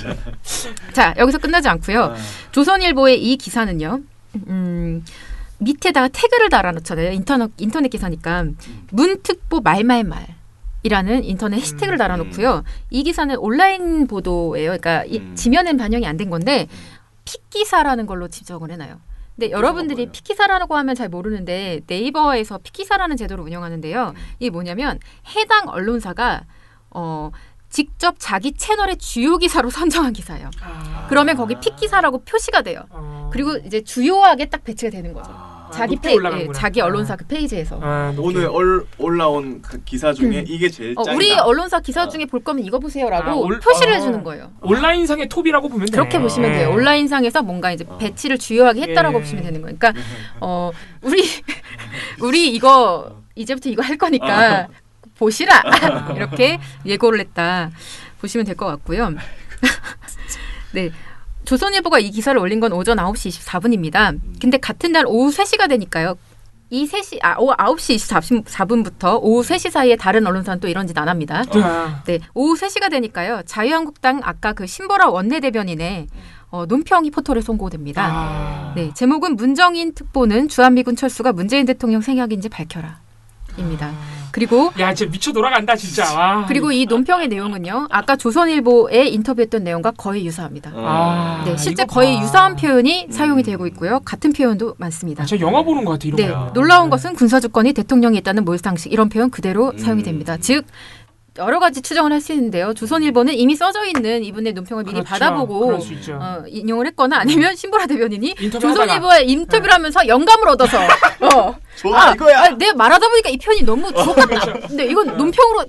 자, 여기서 끝나지 않고요. 조선일보의 이 기사는요. 밑에다가 태그를 달아놓잖아요. 인터넷 기사니까 문특보 말이라는 인터넷 해시태그를 달아놓고요. 이 기사는 온라인 보도예요. 그러니까 지면엔 반영이 안 된 건데 픽기사라는 걸로 지정을 해놔요. 근데 여러분들이 픽기사라고 하면 잘 모르는데 네이버에서 픽기사라는 제도를 운영하는데요. 이게 뭐냐면 해당 언론사가 직접 자기 채널의 주요 기사로 선정한 기사예요. 그러면 거기 픽 기사라고 표시가 돼요. 그리고 이제 주요하게 딱 배치가 되는 거죠. 자기 자기 언론사 그 페이지에서. 오늘 올라온 그 기사 중에 이게 제일 짱이다. 우리 언론사 기사 중에 볼 거면 이거 보세요라고 표시를 해주는 거예요. 온라인상의 톱이라고 보면 돼요. 그렇게 보시면 돼요. 온라인상에서 뭔가 이제 배치를 주요하게 했다라고 보시면 되는 거예요. 그러니까 우리 이거 이제부터 이거 할 거니까 보시라 이렇게 예고를 했다 보시면 될 것 같고요. 네. 조선일보가 이 기사를 올린 건 오전 9시 24분입니다. 근데 같은 날 오후 3시가 되니까요. 이 9시 24분부터 오후 3시 사이에 다른 언론사는 또 이런 짓 안 합니다. 네, 오후 3시가 되니까요. 자유한국당 아까 그 신보라 원내대변인의 논평이 포털에 송고됩니다. 네, 제목은 문정인 특보는 주한미군 철수가 문재인 대통령 생각인지 밝혀라. 입니다. 그리고 야, 진짜 미쳐 돌아간다 진짜. 와. 그리고 이 논평의 내용은요. 아까 조선일보에 인터뷰했던 내용과 거의 유사합니다. 네, 실제 거의 유사한 표현이 사용이 되고 있고요. 같은 표현도 많습니다. 저 영화 보는 것 같아 이런 거. 네, 놀라운 것은 군사주권이 대통령이 있다는 모의상식 이런 표현 그대로 사용이 됩니다. 즉 여러 가지 추정을 할 수 있는데요. 조선일보는 이미 써져 있는 이분의 논평을 미리 받아보고 인용을 했거나 아니면 신보라 대변인이 조선일보에 인터뷰를 하면서 영감을 얻어서 좋아 이거야. 내가 말하다 보니까 이 표현이 너무 좋았다. 근데 이건 논평으로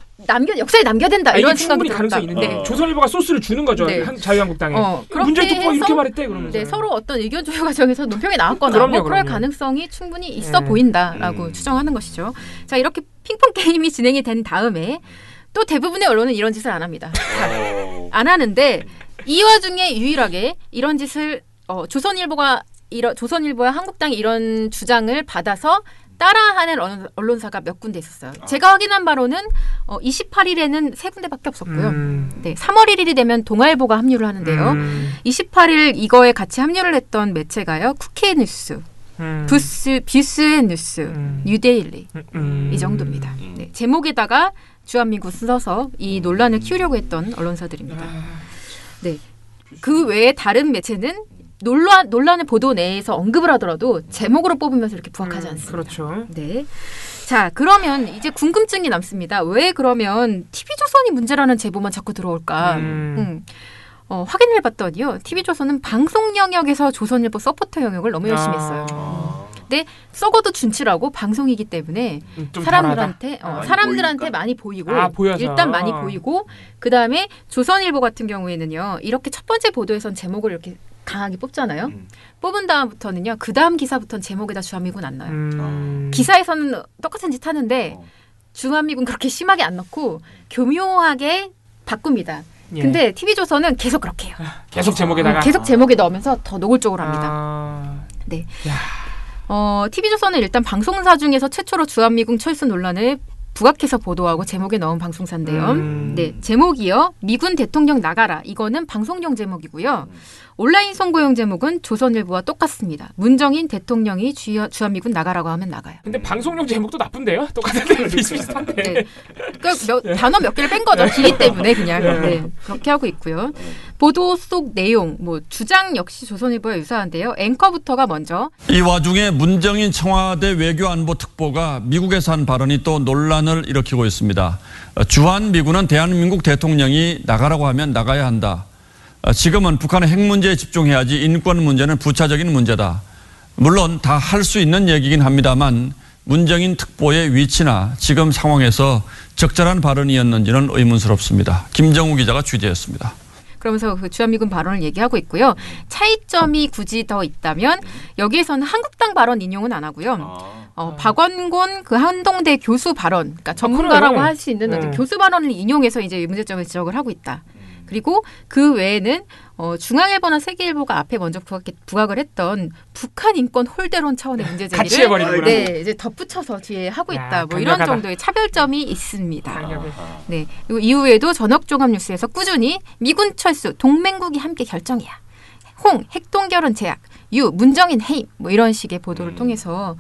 역사에 남겨야 된다. 이런 생각이 충분히 가능성이 있는데 조선일보가 소스를 주는 거죠. 네. 자유한국당에. 문재인 특보가 이렇게 말했대 그러면서. 네, 서로 어떤 의견 조율 과정에서 논평이 나왔거나 그럴 가능성이 충분히 있어 보인다라고 추정하는 것이죠. 자, 이렇게 핑퐁 게임이 진행이 된 다음에 또 대부분의 언론은 이런 짓을 안 합니다. 안 하는데 이 와중에 유일하게 이런 짓을 조선일보와 한국당이 이런 주장을 받아서 따라하는 언론사가 몇 군데 있었어요. 제가 확인한 바로는 28일에는 3군데밖에 없었고요. 네, 3월 1일이 되면 동아일보가 합류를 하는데요. 28일 이거에 같이 합류를 했던 매체가요. 국회 뉴스, 뷰스의 뉴스, 뉴데일리 이 정도입니다. 네, 제목에다가 주한미군 써서 이 논란을 키우려고 했던 언론사들입니다. 네, 그 외에 다른 매체는 논란의 보도 내에서 언급을 하더라도 제목으로 뽑으면서 이렇게 부각하지 않습니다. 그렇죠. 네. 자, 그러면 이제 궁금증이 남습니다. 왜 그러면 TV조선이 문제라는 제보만 자꾸 들어올까? 확인을 해봤더니요. TV조선은 방송 영역에서 조선일보 서포터 영역을 너무 열심히 했어요. 근데 썩어도 준치라고 방송이기 때문에 사람들한테 많이 보이고 일단 많이 보이고 그 다음에 조선일보 같은 경우에는요. 이렇게 첫 번째 보도에선 제목을 이렇게 강하게 뽑잖아요. 뽑은 다음부터는요. 그 다음 기사부터는 제목에다 주한미군 안 넣어요. 기사에서는 똑같은 짓 하는데 주한미군 그렇게 심하게 안 넣고 교묘하게 바꿉니다. 근데 TV조선은 계속 그렇게 해요. 계속 제목에다가 계속 제목에 넣으면서 더 노골적으로 합니다. 네. TV조선은 일단 방송사 중에서 최초로 주한미군 철수 논란을 부각해서 보도하고 제목에 넣은 방송사인데요. 네, 제목이요. 미군 대통령 나가라. 이거는 방송용 제목이고요. 온라인 선고용 제목은 조선일보와 똑같습니다. 문정인 대통령이 주한미군 나가라고 하면 나가요. 근데 방송용 제목도 나쁜데요? 똑같은데 비슷비슷한데. 네. 그러니까 단어 몇 개를 뺀 거죠. 길이 때문에 그냥. 네, 그렇게 하고 있고요. 보도 속 내용, 주장 역시 조선일보와 유사한데요. 앵커부터가 먼저. 이 와중에 문정인 청와대 외교안보특보가 미국에서 한 발언이 또 논란을 일으키고 있습니다. 주한미군은 대한민국 대통령이 나가라고 하면 나가야 한다. 지금은 북한의 핵 문제에 집중해야지 인권 문제는 부차적인 문제다. 물론 다 할 수 있는 얘기긴 합니다만 문정인 특보의 위치나 지금 상황에서 적절한 발언이었는지는 의문스럽습니다. 김정우 기자가 취재했습니다. 그러면서 그 주한미군 발언을 얘기하고 있고요. 차이점이 굳이 더 있다면 여기에서는 한국당 발언 인용은 안 하고요. 박원곤 그 한동대 교수 발언, 그러니까 전문가라고 할 수 있는 교수 발언을 인용해서 이제 문제점을 지적을 하고 있다. 그리고 그 외에는 중앙일보나 세계일보가 앞에 먼저 부각을 했던 북한 인권 홀대론 차원의 문제 제기를 같이 해버리는구나. 네, 이제 덧붙여서 뒤에 하고 있다. 이런 정도의 차별점이 있습니다. 네, 그리고 이후에도 저녁종합뉴스에서 꾸준히 미군 철수 동맹국이 함께 결정이야. 핵동 결혼 제약, 문정인 해임 이런 식의 보도를 통해서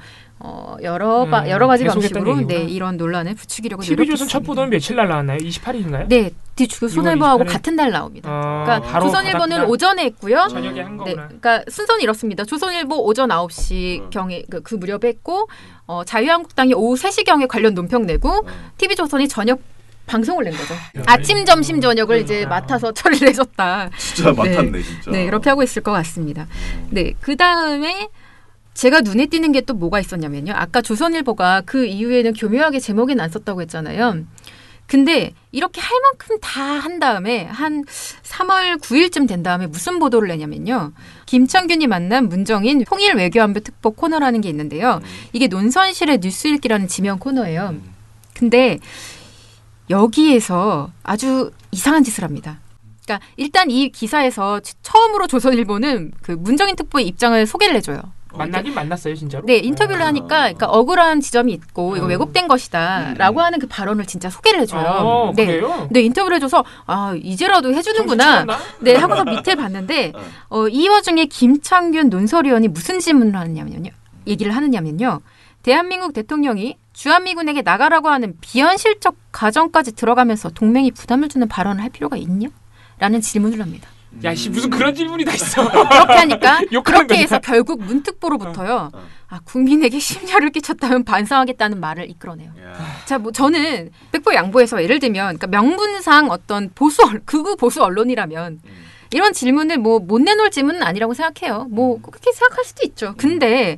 여러 가지 방식으로 이런 논란을 부추기려고 노력했습니다. TV조선 첫 보도는 며칠 날 나왔나요? 28일인가요? 네, 조선일보하고 같은 날 나옵니다. 그러니까 조선일보는 오전에 했고요. 저녁에 한 거구나. 네, 그러니까 순서는 이렇습니다. 조선일보 오전 9시 경에 그 무렵에 했고 자유한국당이 오후 3시 경에 관련 논평 내고 TV조선이 저녁 방송을 낸 거죠. 아침, 점심, 저녁을 이제 맡아서 처리를 해줬다. 진짜 맡았네 진짜. 네, 그렇게 하고 있을 것 같습니다. 네, 그 다음에 제가 눈에 띄는 게 또 뭐가 있었냐면요. 아까 조선일보가 그 이후에는 교묘하게 제목에는 안 썼다고 했잖아요. 근데 이렇게 할 만큼 다 한 다음에 한 3월 9일쯤 된 다음에 무슨 보도를 내냐면요. 김창균이 만난 문정인 통일 외교안보 특보 코너라는 게 있는데요. 이게 논선실의 뉴스 읽기라는 지명 코너예요. 근데 여기에서 아주 이상한 짓을 합니다. 그러니까 일단 이 기사에서 처음으로 조선일보는 그 문정인 특보의 입장을 소개를 해줘요. 만나긴 만났어요, 진짜로? 네, 인터뷰를 하니까 그러니까 억울한 지점이 있고 이거 왜곡된 것이다라고 하는 그 발언을 진짜 소개를 해줘요. 네, 그래요? 네, 인터뷰를 해줘서 이제라도 해주는구나. 네, 하고서 밑에 봤는데 이 와중에 김창균 논설위원이 무슨 질문을 하느냐면요. 얘기를 하느냐면요. 대한민국 대통령이 주한미군에게 나가라고 하는 비현실적 가정까지 들어가면서 동맹이 부담을 주는 발언을 할 필요가 있냐? 라는 질문을 합니다. 야, 씨, 무슨 그런 질문이 다 있어. 그렇게 하니까 그렇게 거야. 해서 결국 문특보로부터요. 국민에게 심려를 끼쳤다면 반성하겠다는 말을 이끌어내요. 자, 뭐 저는 백보 양보해서 예를 들면 그러니까 명분상 어떤 극우 보수 언론이라면 이런 질문을 뭐 못 내놓을 질문은 아니라고 생각해요. 뭐 그렇게 생각할 수도 있죠. 근데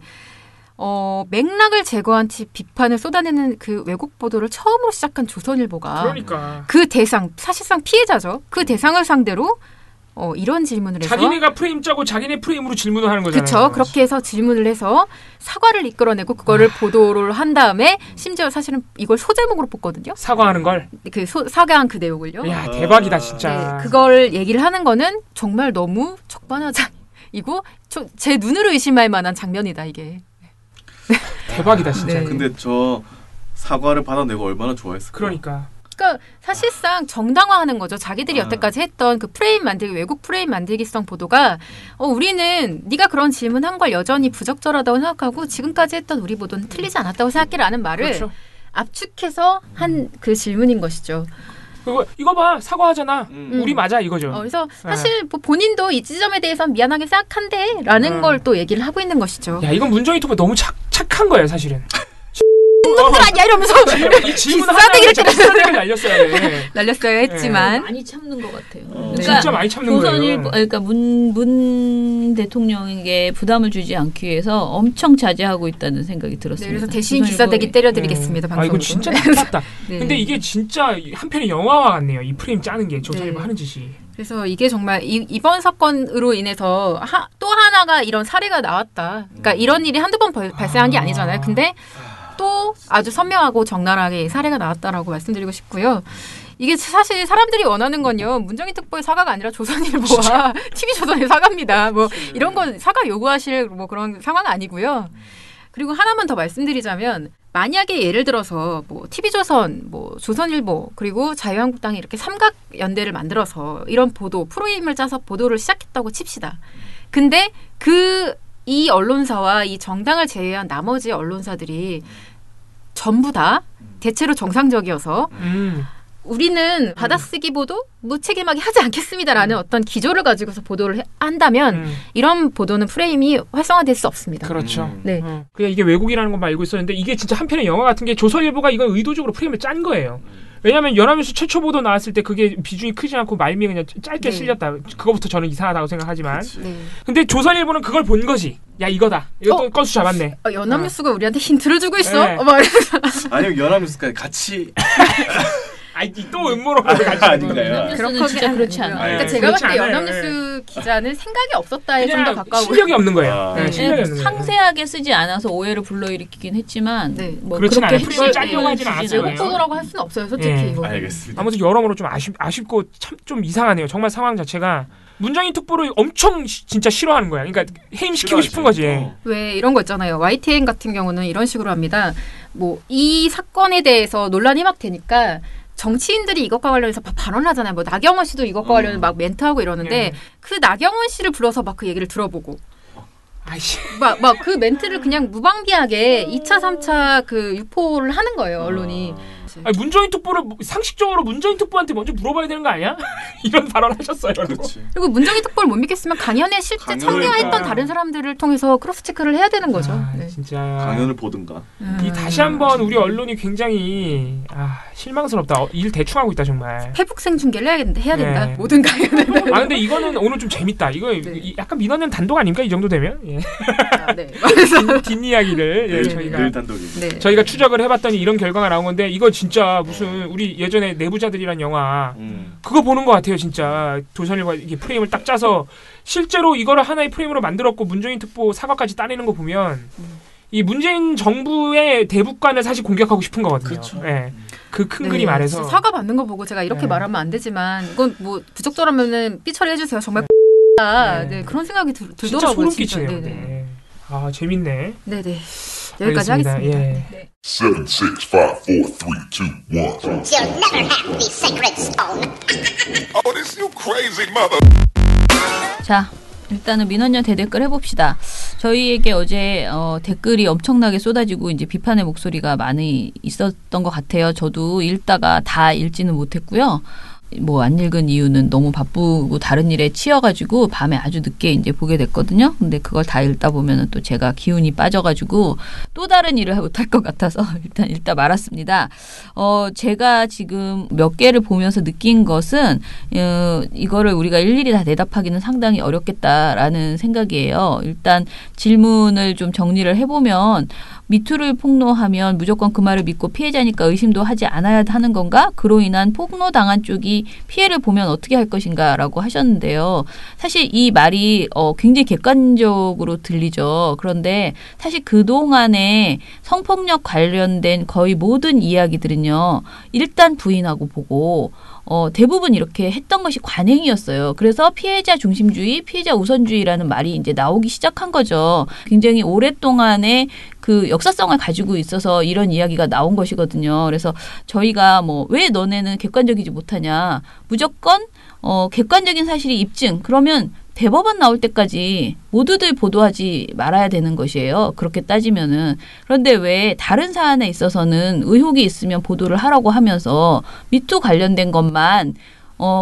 맥락을 제거한 채 비판을 쏟아내는 그 왜곡 보도를 처음으로 시작한 조선일보가 그러니까 그 대상, 사실상 피해자죠. 그 대상을 상대로 이런 질문을 해서 자기네가 프레임 짜고 자기네 프레임으로 질문을 하는 거잖아요. 그렇죠. 그렇게 해서 질문을 해서 사과를 이끌어내고 그거를 보도를 한 다음에 심지어 사실은 이걸 소제목으로 뽑거든요. 사과하는 걸? 그 사과한 그 내용을요. 야, 대박이다 진짜. 네, 그걸 얘기를 하는 거는 정말 너무 적반하장이고 제 눈으로 의심할 만한 장면이다 이게. 대박이다 진짜. 네. 근데 저 사과를 받아내고 얼마나 좋아했을까. 그러니까 사실상 정당화하는 거죠. 자기들이 여태까지 했던 그 프레임 만들기, 왜곡 프레임 만들기성 보도가 우리는 네가 그런 질문한 걸 여전히 부적절하다고 생각하고 지금까지 했던 우리 보도는 틀리지 않았다고 생각해라는 말을 그렇죠. 압축해서 한 그 질문인 것이죠. 이거 봐, 사과하잖아. 우리 맞아 이거죠. 그래서 사실 뭐 본인도 이 지점에 대해서는 미안하게 생각한대라는 걸 또 얘기를 하고 있는 것이죠. 야, 이건 문정인 특보 너무 착한 거예요 사실은. 놈들 아니야 이러면서 이 질문 싸대기를 싸대기를 날렸어야 했지만 많이 참는 것 같아요. 그러니까 진짜 많이 참는 거예요. 그러니까 문 대통령에게 부담을 주지 않기 위해서 엄청 자제하고 있다는 생각이 들었습니다. 네, 그래서 대신 기사대기 때려드리겠습니다. 방송으로. 이거 진짜 나빴다. 네. 근데 이게 진짜 한편의 영화와 같네요. 이 프레임 짜는 게 조선일보 하는 짓이. 그래서 이게 정말 이번 사건으로 인해서 또 하나가 이런 사례가 나왔다. 그러니까 이런 일이 한두 번 발생한 게 아니잖아요. 근데 또 아주 선명하고 적나라하게 사례가 나왔다라고 말씀드리고 싶고요. 이게 사실 사람들이 원하는 건요. 문정인 특보의 사과가 아니라 조선일보와 TV조선의 사과입니다. 뭐 이런 건 사과 요구하실 뭐 그런 상황 아니고요. 그리고 하나만 더 말씀드리자면 만약에 예를 들어서 뭐 TV조선, 뭐 조선일보 그리고 자유한국당이 이렇게 삼각 연대를 만들어서 이런 보도 프로그램을 짜서 보도를 시작했다고 칩시다. 근데 이 언론사와 이 정당을 제외한 나머지 언론사들이 전부 다 대체로 정상적이어서 우리는 받아쓰기 보도 무책임하게 하지 않겠습니다라는 어떤 기조를 가지고서 보도를 한다면 이런 보도는 프레임이 활성화될 수 없습니다. 그렇죠. 네. 그냥 이게 왜곡이라는 것만 알고 있었는데 이게 진짜 한편의 영화 같은 게 조선일보가 이건 의도적으로 프레임을 짠 거예요. 왜냐하면 연합뉴스 최초 보도 나왔을 때 그게 비중이 크지 않고 말미에 그냥 짧게 실렸다. 그거부터 저는 이상하다고 생각하지만. 근데 조선일보는 그걸 본 거지. 야 이거다. 이것도 건수 잡았네. 연합뉴스가 우리한테 힌트를 주고 있어? 네. 아니면 연합뉴스까지 같이. 또 음모로 같이 아닌가요? 연합뉴스는 진짜 그렇지 않아요. 그러니까 제가 봤을 때 연합뉴스 기자는 생각이 없었다에 좀 더 가까워. 실력이 없는 거예요. 실력이 없는 거예요. 상세하게 쓰지 않아서 오해를 불러일으키긴 했지만 뭐 그렇진 그렇게 않아요. 프레임을 짜려고 하진 않았어요. 왜곡 보도라고 할 수는 없어요. 솔직히 이거. 알겠습니다. 아무튼 여러모로 좀 아쉽고 참 좀 이상하네요. 정말 상황 자체가 문정인 특보를 엄청 진짜 싫어하는 거야. 그러니까 해임시키고 싶은 거지. 왜 이런 거 있잖아요. YTN 같은 경우는 이런 식으로 합니다. 뭐 이 사건에 대해서 논란이 막 되니까 정치인들이 이것과 관련해서 발언하잖아요. 뭐 나경원 씨도 이것과 관련해서 막 멘트하고 이러는데 그 나경원 씨를 불러서 막 그 얘기를 들어보고 막 그 멘트를 그냥 무방비하게 2차, 3차 그 유포를 하는 거예요, 언론이. 아니, 문정인 특보를 상식적으로 문정인 특보한테 먼저 물어봐야 되는 거 아니야? 이런 발언하셨어요. 그리고 문정인 특보를 못 믿겠으면 강연에 실제 참여했던 다른 사람들을 통해서 크로스 체크를 해야 되는 거죠. 네. 진짜 강연을 보든가. 이 다시 한번 우리 언론이 굉장히 실망스럽다. 일 대충 하고 있다 정말. 회복 생중계를 해야 된다. 네. 모든 강연을. 근데 이거는 오늘 좀 재밌다. 이거 약간 민원연 단독 아닙니까? 이 정도 되면? 예. 네. 뒷이야기를 저희가 추적을 해봤더니 이런 결과가 나온 건데 이거 진짜 무슨 우리 예전에 내부자들이란 영화 그거 보는 것 같아요. 진짜 도선일과 이게 프레임을 딱 짜서 실제로 이거를 하나의 프레임으로 만들었고 문정인 특보 사과까지 따내는 거 보면 이 문재인 정부의 대북관을 사실 공격하고 싶은 거거든요. 그렇죠. 네. 그 큰 그림 아래서 사과 받는 거 보고 제가 이렇게 말하면 안 되지만 이건 뭐 부적절하면은 삐처리 해주세요. 정말 네, 그런 생각이 들더라고요. 진짜 소름 끼치네요. 네네. 네. 재밌네. 네네. 여기까지 하겠습니다. 예. 네. 7, 6, 5, 4, 3, 2, 1. You'll never have the sacred stone. Oh, this you crazy mother. 자, 일단은 민원연 대댓글 해봅시다. 저희에게 어제 댓글이 엄청나게 쏟아지고 이제 비판의 목소리가 많이 있었던 것 같아요. 저도 읽다가 다 읽지는 못했고요. 뭐 안 읽은 이유는 너무 바쁘고 다른 일에 치여가지고 밤에 아주 늦게 이제 보게 됐거든요. 근데 그걸 다 읽다 보면은 또 제가 기운이 빠져가지고 또 다른 일을 못할 것 같아서 일단 읽다 말았습니다. 제가 지금 몇 개를 보면서 느낀 것은 이거를 우리가 일일이 다 대답하기는 상당히 어렵겠다라는 생각이에요. 일단 질문을 좀 정리를 해보면 미투를 폭로하면 무조건 그 말을 믿고 피해자니까 의심도 하지 않아야 하는 건가? 그로 인한 폭로당한 쪽이 피해를 보면 어떻게 할 것인가 라고 하셨는데요. 사실 이 말이 굉장히 객관적으로 들리죠. 그런데 사실 그동안에 성폭력 관련된 거의 모든 이야기들은요. 일단 부인하고 보고 대부분 이렇게 했던 것이 관행이었어요. 그래서 피해자 중심주의, 피해자 우선주의라는 말이 이제 나오기 시작한 거죠. 굉장히 오랫동안의 그 역사성을 가지고 있어서 이런 이야기가 나온 것이거든요. 그래서 저희가 왜 너네는 객관적이지 못하냐. 무조건 객관적인 사실이 입증. 그러면 대법원 나올 때까지 모두들 보도하지 말아야 되는 것이에요. 그렇게 따지면은. 그런데 왜 다른 사안에 있어서는 의혹이 있으면 보도를 하라고 하면서 미투 관련된 것만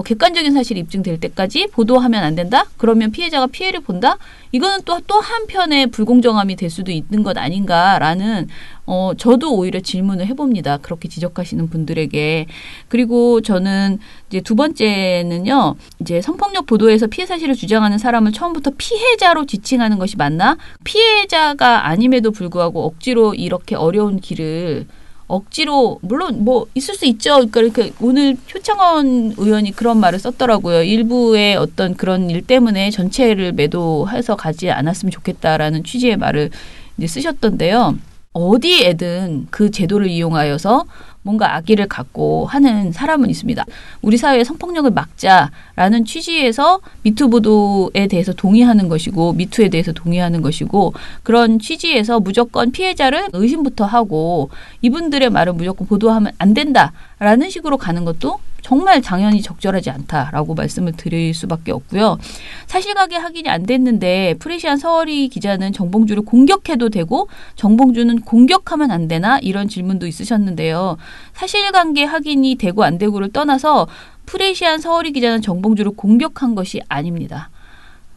객관적인 사실이 입증될 때까지 보도하면 안 된다? 그러면 피해자가 피해를 본다? 이거는 또 한편의 불공정함이 될 수도 있는 것 아닌가라는 저도 오히려 질문을 해봅니다. 그렇게 지적하시는 분들에게. 그리고 저는 이제 두 번째는요. 이제 성폭력 보도에서 피해 사실을 주장하는 사람을 처음부터 피해자로 지칭하는 것이 맞나? 피해자가 아님에도 불구하고 억지로 이렇게 어려운 길을 억지로 물론 있을 수 있죠. 그러니까 오늘 표창원 의원이 그런 말을 썼더라고요. 일부의 어떤 그런 일 때문에 전체를 매도해서 가지 않았으면 좋겠다라는 취지의 말을 이제 쓰셨던데요. 어디에든 그 제도를 이용하여서 뭔가 악의를 갖고 하는 사람은 있습니다. 우리 사회의 성폭력을 막자라는 취지에서 미투 보도에 대해서 동의하는 것이고 미투에 대해서 동의하는 것이고 그런 취지에서 무조건 피해자를 의심부터 하고 이분들의 말을 무조건 보도하면 안 된다라는 식으로 가는 것도 정말 당연히 적절하지 않다라고 말씀을 드릴 수밖에 없고요. 사실관계 확인이 안 됐는데 프레시안 서얼이 기자는 정봉주를 공격해도 되고 정봉주는 공격하면 안 되나? 이런 질문도 있으셨는데요. 사실관계 확인이 되고 안 되고를 떠나서 프레시안 서얼이 기자는 정봉주를 공격한 것이 아닙니다.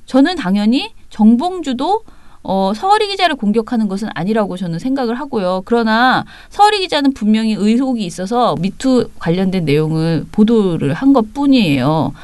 저는 당연히 정봉주도 서얼이 기자를 공격하는 것은 아니라고 저는 생각을 하고요. 그러나 서얼이 기자는 분명히 의혹이 있어서 미투 관련된 내용을 보도를 한 것뿐이에요.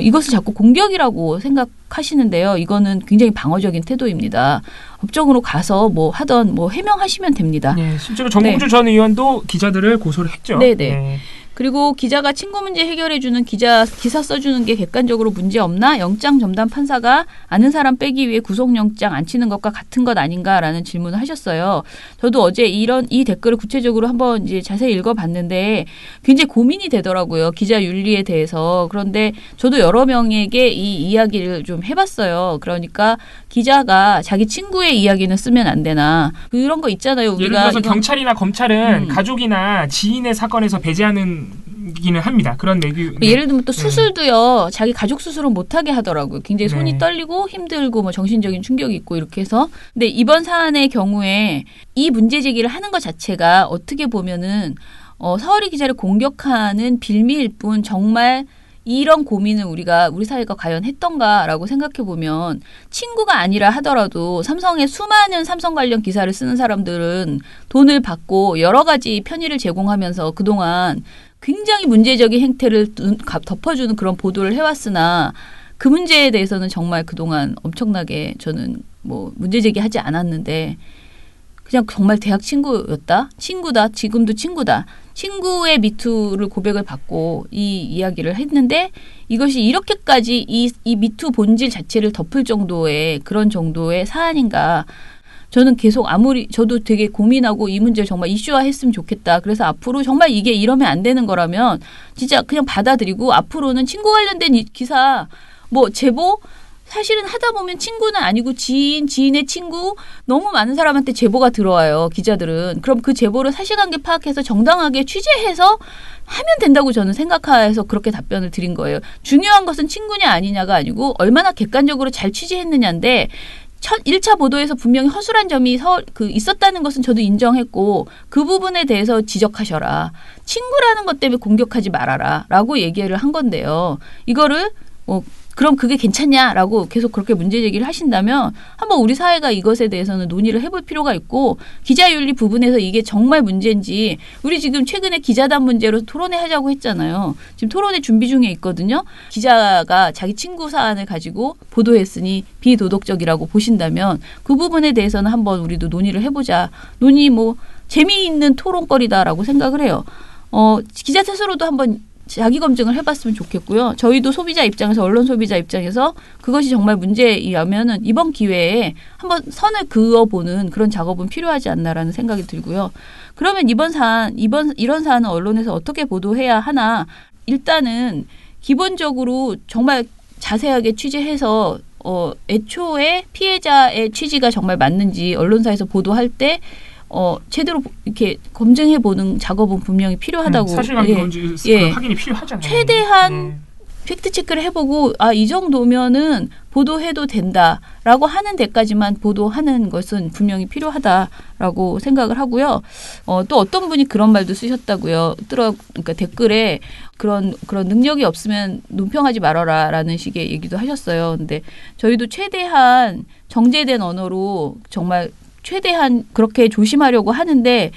이것을 자꾸 공격이라고 생각하시는데요. 이거는 굉장히 방어적인 태도입니다. 법정으로 가서 하던 해명하시면 됩니다. 네, 실제로 정봉주 전 의원도 기자들을 고소를 했죠. 네네. 네. 그리고 기자가 친구 문제 해결해주는 기사 써주는 게 객관적으로 문제 없나? 영장 전담 판사가 아는 사람 빼기 위해 구속영장 안 치는 것과 같은 것 아닌가라는 질문을 하셨어요. 저도 어제 이 댓글을 구체적으로 한번 이제 자세히 읽어봤는데 굉장히 고민이 되더라고요. 기자 윤리에 대해서. 그런데 저도 여러 명에게 이 이야기를 좀 해봤어요. 그러니까 기자가 자기 친구의 이야기는 쓰면 안 되나. 그런 거 있잖아요. 우리가 예를 들어서 경찰이나 검찰은 가족이나 지인의 사건에서 배제하는 기는 합니다. 그런 내규. 예를 들면 또 수술도요. 자기 가족 수술은 못하게 하더라고요. 굉장히 손이 떨리고 힘들고 정신적인 충격이 있고 이렇게 해서. 근데 이번 사안의 경우에 이 문제 제기를 하는 것 자체가 어떻게 보면은 서울이 기자를 공격하는 빌미일 뿐 정말 이런 고민을 우리 사회가 과연 했던가라고 생각해 보면 친구가 아니라 하더라도 삼성의 수많은 삼성 관련 기사를 쓰는 사람들은 돈을 받고 여러 가지 편의를 제공하면서 그동안 굉장히 문제적인 행태를 덮어주는 그런 보도를 해왔으나 그 문제에 대해서는 정말 그동안 엄청나게 저는 뭐 문제 제기하지 않았는데 그냥 정말 대학 친구였다? 친구다. 지금도 친구다. 친구의 미투를 고백을 받고 이 이야기를 했는데 이것이 이렇게까지 이 미투 본질 자체를 덮을 정도의 그런 정도의 사안인가. 저는 계속 저도 되게 고민하고 이 문제를 정말 이슈화했으면 좋겠다. 그래서 앞으로 정말 이게 이러면 안 되는 거라면 진짜 그냥 받아들이고 앞으로는 친구 관련된 기사 뭐 제보 사실은 하다 보면 친구는 아니고 지인의 친구 너무 많은 사람한테 제보가 들어와요. 기자들은. 그럼 그 제보를 사실관계 파악해서 정당하게 취재해서 하면 된다고 저는 생각해서 그렇게 답변을 드린 거예요. 중요한 것은 친구냐 아니냐가 아니고 얼마나 객관적으로 잘 취재했느냐인데 1차 보도에서 분명히 허술한 점이 있었다는 것은 저도 인정했고 그 부분에 대해서 지적하셔라. 친구라는 것 때문에 공격하지 말아라. 라고 얘기를 한 건데요. 이거를 그럼 그게 괜찮냐라고 계속 그렇게 문제 제기를 하신다면 한번 우리 사회가 이것에 대해서는 논의를 해볼 필요가 있고 기자윤리 부분에서 이게 정말 문제인지 우리 지금 최근에 기자단 문제로 토론회 하자고 했잖아요. 지금 토론회 준비 중에 있거든요. 기자가 자기 친구 사안을 가지고 보도했으니 비도덕적이라고 보신다면 그 부분에 대해서는 한번 우리도 논의를 해보자. 재미있는 토론거리다라고 생각을 해요. 기자 스스로도 한번 자기 검증을 해봤으면 좋겠고요. 저희도 소비자 입장에서 언론 소비자 입장에서 그것이 정말 문제이라면은 이번 기회에 한번 선을 그어보는 그런 작업은 필요하지 않나라는 생각이 들고요. 그러면 이런 사안은 언론에서 어떻게 보도해야 하나? 일단은 기본적으로 정말 자세하게 취재해서 애초에 피해자의 취지가 정말 맞는지 언론사에서 보도할 때 제대로 이렇게 검증해보는 작업은 분명히 필요하다고. 사실관계 확인이 필요하잖아요. 최대한 팩트체크를 해보고 이 정도면은 보도해도 된다라고 하는 데까지만 보도하는 것은 분명히 필요하다라고 생각을 하고요. 또 어떤 분이 그런 말도 쓰셨다고요. 그러니까 댓글에 그런 능력이 없으면 논평하지 말아라라는 식의 얘기도 하셨어요. 근데 저희도 최대한 정제된 언어로 정말 최대한 그렇게 조심하려고 하는데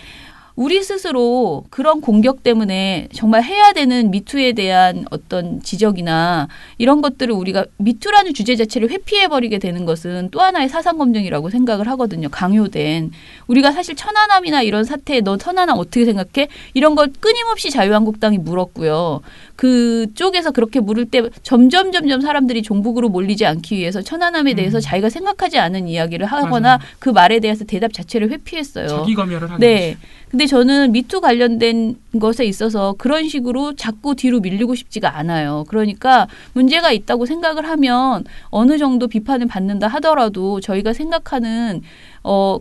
우리 스스로 그런 공격 때문에 정말 해야 되는 미투에 대한 어떤 지적이나 이런 것들을 우리가 미투라는 주제 자체를 회피해버리게 되는 것은 또 하나의 사상검증이라고 생각을 하거든요. 강요된. 우리가 사실 천안함이나 이런 사태에 너 천안함 어떻게 생각해? 이런 걸 끊임없이 자유한국당이 물었고요. 그쪽에서 그렇게 물을 때 점점 사람들이 종북으로 몰리지 않기 위해서 천안함에 대해서 자기가 생각하지 않은 이야기를 하거나 그 말에 대해서 대답 자체를 회피했어요. 자기 검열을 하는 네. 근데 저는 미투 관련된 것에 있어서 그런 식으로 자꾸 뒤로 밀리고 싶지가 않아요. 그러니까 문제가 있다고 생각을 하면 어느 정도 비판을 받는다 하더라도 저희가 생각하는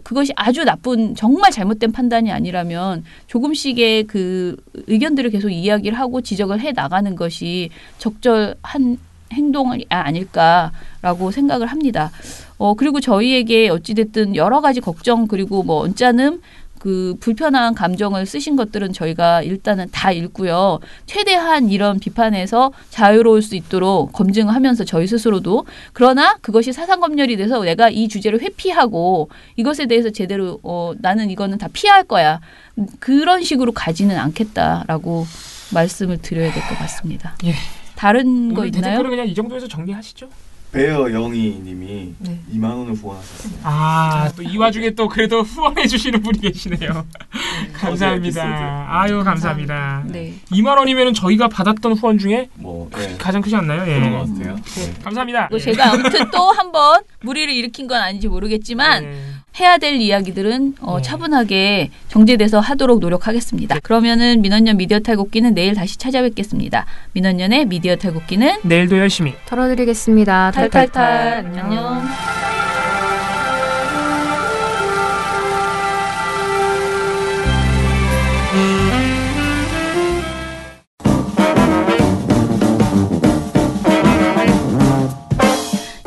그것이 아주 나쁜 정말 잘못된 판단이 아니라면 조금씩의 그 의견들을 계속 이야기를 하고 지적을 해 나가는 것이 적절한 행동이 아닐까라고 생각을 합니다. 그리고 저희에게 어찌됐든 여러 가지 걱정 그리고 언짢음 그 불편한 감정을 쓰신 것들은 저희가 일단은 다 읽고요. 최대한 이런 비판에서 자유로울 수 있도록 검증하면서 저희 스스로도 그러나 그것이 사상검열이 돼서 내가 이 주제를 회피하고 이것에 대해서 제대로 나는 이거는 다 피할 거야. 그런 식으로 가지는 않겠다라고 말씀을 드려야 될 것 같습니다. 예. 다른 거 있나요? 댓글은 그냥 이 정도에서 정리하시죠. 베어 영희님이 2만 원을 후원하셨습니다. 또 이 와중에 또 그래도 후원해 주시는 분이 계시네요. 감사합니다. 아유 감사합니다. 네. 2만 원이면은 저희가 받았던 후원 중에 가장 크지 않나요? 예. 그런 것 같아요. 네. 감사합니다. 제가 아무튼 또 한 번 무리를 일으킨 건 아닌지 모르겠지만 해야 될 이야기들은 차분하게 정제돼서 하도록 노력하겠습니다. 그러면은 민원연 미디어 탈곡기는 내일 다시 찾아뵙겠습니다. 민원연의 미디어 탈곡기는 내일도 열심히 털어드리겠습니다. 탈탈탈. 안녕.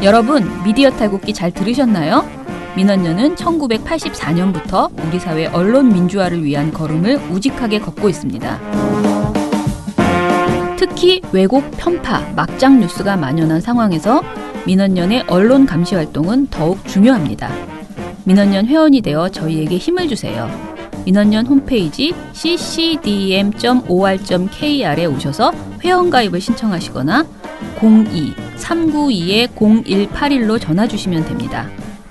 여러분, 미디어 탈곡기 잘 들으셨나요? 민원연은 1984년부터 우리 사회 언론 민주화를 위한 걸음을 우직하게 걷고 있습니다. 특히 왜곡, 편파, 막장 뉴스가 만연한 상황에서 민원연의 언론 감시 활동은 더욱 중요합니다. 민원연 회원이 되어 저희에게 힘을 주세요. 민원연 홈페이지 ccdm.or.kr에 오셔서 회원가입을 신청하시거나 02-392-0181로 전화 주시면 됩니다.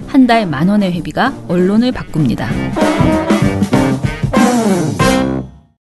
한 달 10,000원의 회비가 언론을 바꿉니다.